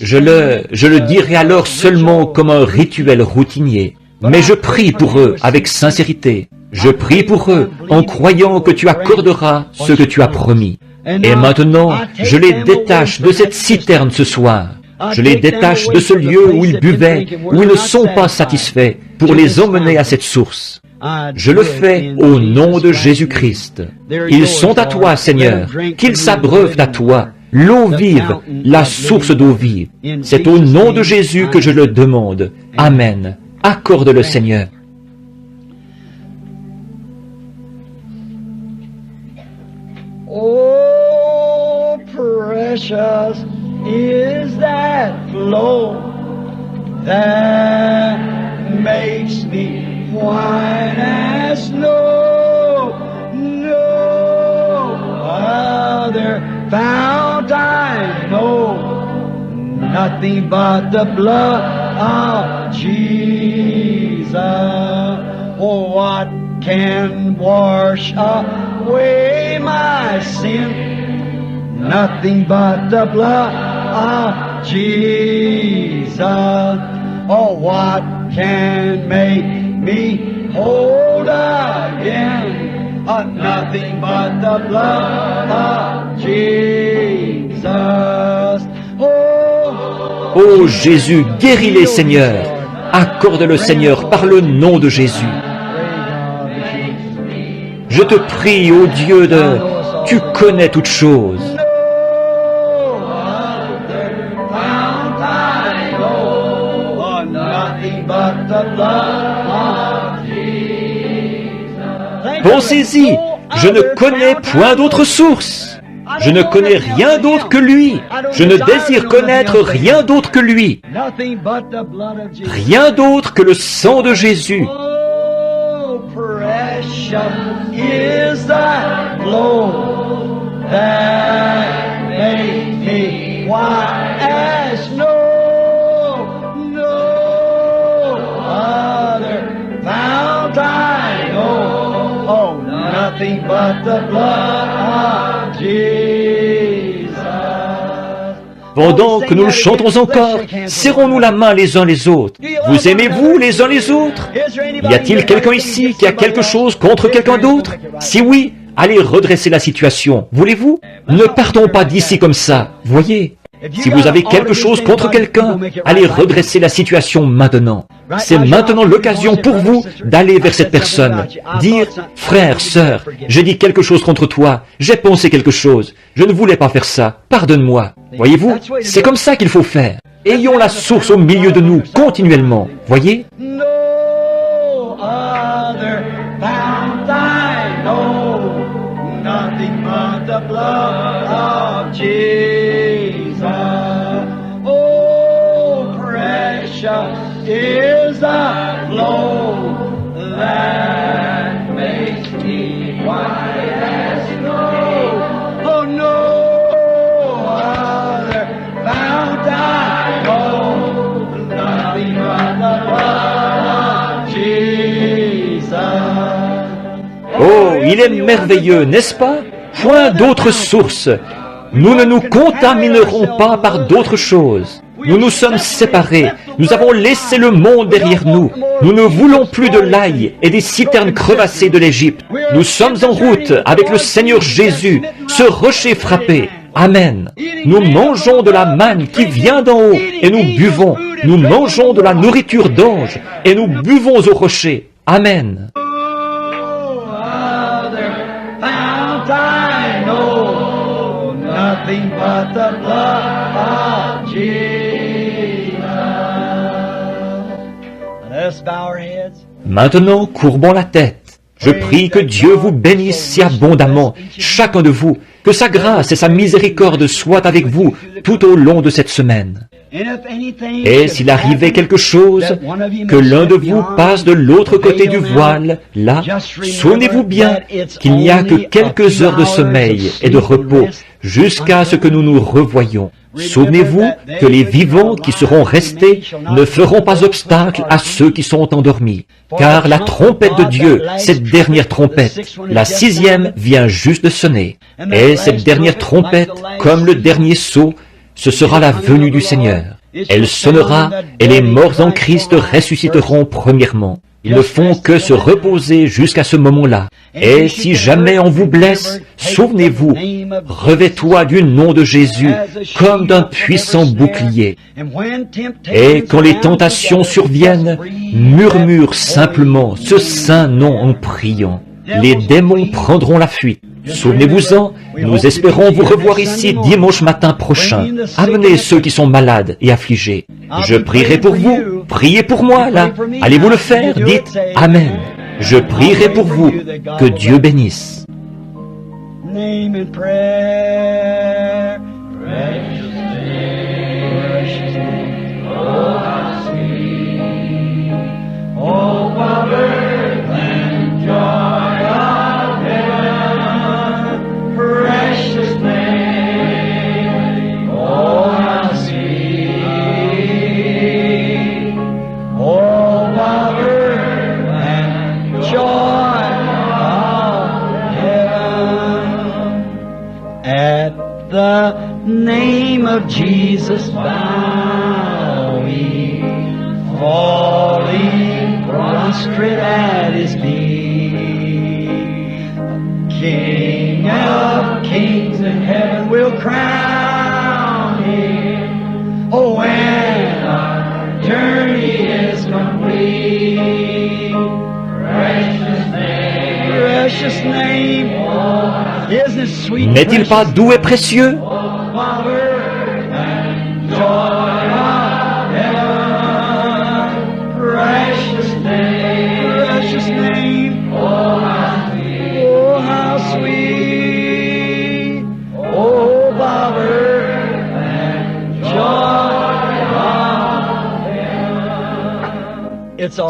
Je le dirai alors seulement comme un rituel routinier. Mais je prie pour eux avec sincérité. Je prie pour eux en croyant que tu accorderas ce que tu as promis. Et maintenant, je les détache de cette citerne ce soir. Je les détache de ce lieu où ils buvaient, où ils ne sont pas satisfaits, pour les emmener à cette source. Je le fais au nom de Jésus-Christ. Ils sont à toi, Seigneur, qu'ils s'abreuvent à toi, l'eau vive, la source d'eau vive. C'est au nom de Jésus que je le demande. Amen. Accorde-le, Seigneur. Oh, precious is that flow that makes me white as snow. No other fount I know, nothing but the blood of Jesus. Oh, what can wash away my sin? Nothing but the blood of Jesus. Oh, what can make me whole again? Nothing but the blood of Jesus. Oh Jésus, guéris-les, Seigneur. Accorde-le, Seigneur, par le nom de Jésus. Je te prie, ô Dieu tu connais toutes choses. Pensez-y, je ne connais point d'autre source. Je ne connais rien d'autre que lui. Je ne désire connaître rien d'autre que lui. Rien d'autre que le sang de Jésus. Nothing but the blood of Jesus. Pendant que nous le chantons encore, serrons-nous la main les uns les autres. Vous aimez-vous les uns les autres? Y a-t-il quelqu'un ici qui a quelque chose contre quelqu'un d'autre? Si oui, allez redresser la situation. Voulez-vous? Ne partons pas d'ici comme ça, voyez. Si vous avez quelque chose contre quelqu'un, allez redresser la situation maintenant. C'est maintenant l'occasion pour vous d'aller vers cette personne. Dire, frère, sœur, j'ai dit quelque chose contre toi, j'ai pensé quelque chose, je ne voulais pas faire ça, pardonne-moi. Voyez-vous, c'est comme ça qu'il faut faire. Ayons la source au milieu de nous continuellement, voyez? Is the flow that makes me white as snow. Oh, no other fount I know, nothing but the blood of Jesus. Oh, il est merveilleux, n'est-ce pas? Point d'autre source. Nous ne nous contaminerons pas par d'autres choses. Nous nous sommes séparés, nous avons laissé le monde derrière nous. Nous ne voulons plus de l'ail et des citernes crevassées de l'Égypte. Nous sommes en route avec le Seigneur Jésus, ce rocher frappé. Amen. Nous mangeons de la manne qui vient d'en haut et nous buvons. Nous mangeons de la nourriture d'ange et nous buvons au rocher. Amen. Nothing but the blood of Jesus. Let's bow our heads. Maintenant, courbons la tête. Je prie que Dieu vous bénisse si abondamment, chacun de vous, que sa grâce et sa miséricorde soient avec vous tout au long de cette semaine. Et s'il arrivait quelque chose, que l'un de vous passe de l'autre côté du voile, là, souvenez-vous bien qu'il n'y a que quelques heures de sommeil et de repos jusqu'à ce que nous nous revoyions. Souvenez-vous que les vivants qui seront restés ne feront pas obstacle à ceux qui sont endormis. Car la trompette de Dieu, cette dernière trompette, la 6e vient juste de sonner. Et cette dernière trompette, comme le dernier sceau, ce sera la venue du Seigneur. Elle sonnera et les morts en Christ ressusciteront premièrement. Ils ne font que se reposer jusqu'à ce moment-là. Et si jamais on vous blesse, souvenez-vous, revêt-toi du nom de Jésus comme d'un puissant bouclier. Et quand les tentations surviennent, murmure simplement ce saint nom en priant. Les démons prendront la fuite. Souvenez-vous-en, nous espérons vous revoir ici dimanche matin prochain. Amenez ceux qui sont malades et affligés. Je prierai pour vous. Priez pour moi, là. Allez-vous le faire? Dites Amen. Je prierai pour vous. Que Dieu bénisse. The name of Jesus bowing, falling prostrate at His feet. King of kings in heaven will crown Him. Oh, when our journey is complete, precious name, isn't it sweet? N'est-il pas doux et précieux?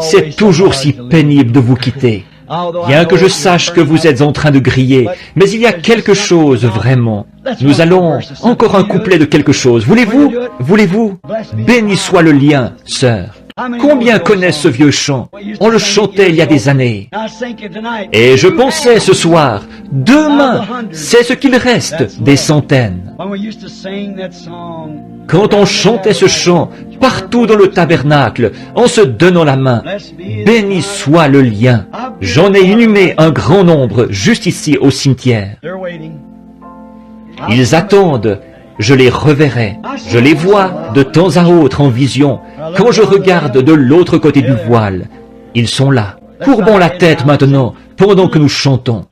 C'est toujours si pénible de vous quitter. Bien que je sache que vous êtes en train de griller, mais il y a quelque chose vraiment. Nous allons encore un couplet de quelque chose. Voulez-vous? Voulez-vous? Béni soit le lien, sœur. Combien connaissent ce vieux chant? On le chantait il y a des années. Et je pensais ce soir, demain, c'est ce qu'il reste des centaines. Quand on chantait ce chant partout dans le tabernacle, en se donnant la main, béni soit le lien. J'en ai inhumé un grand nombre juste ici au cimetière. Ils attendent, je les reverrai. Je les vois de temps à autre en vision, quand je regarde de l'autre côté du voile. Ils sont là. Courbons la tête maintenant, pendant que nous chantons.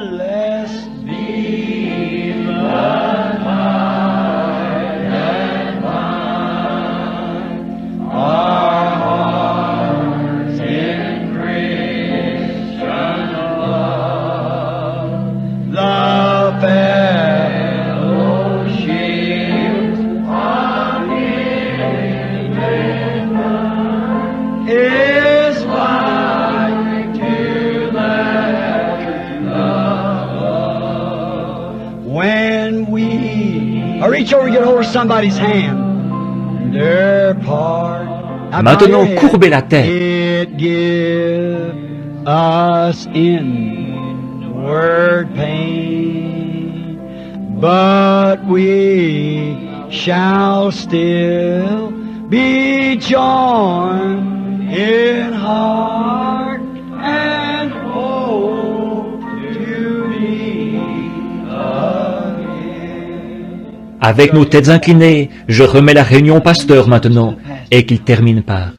Maintenant, courbez la tête. But we shall still be joined in heart and hope to meet again. Avec nos têtes inclinées, je remets la réunion au pasteur maintenant, et qu'il termine par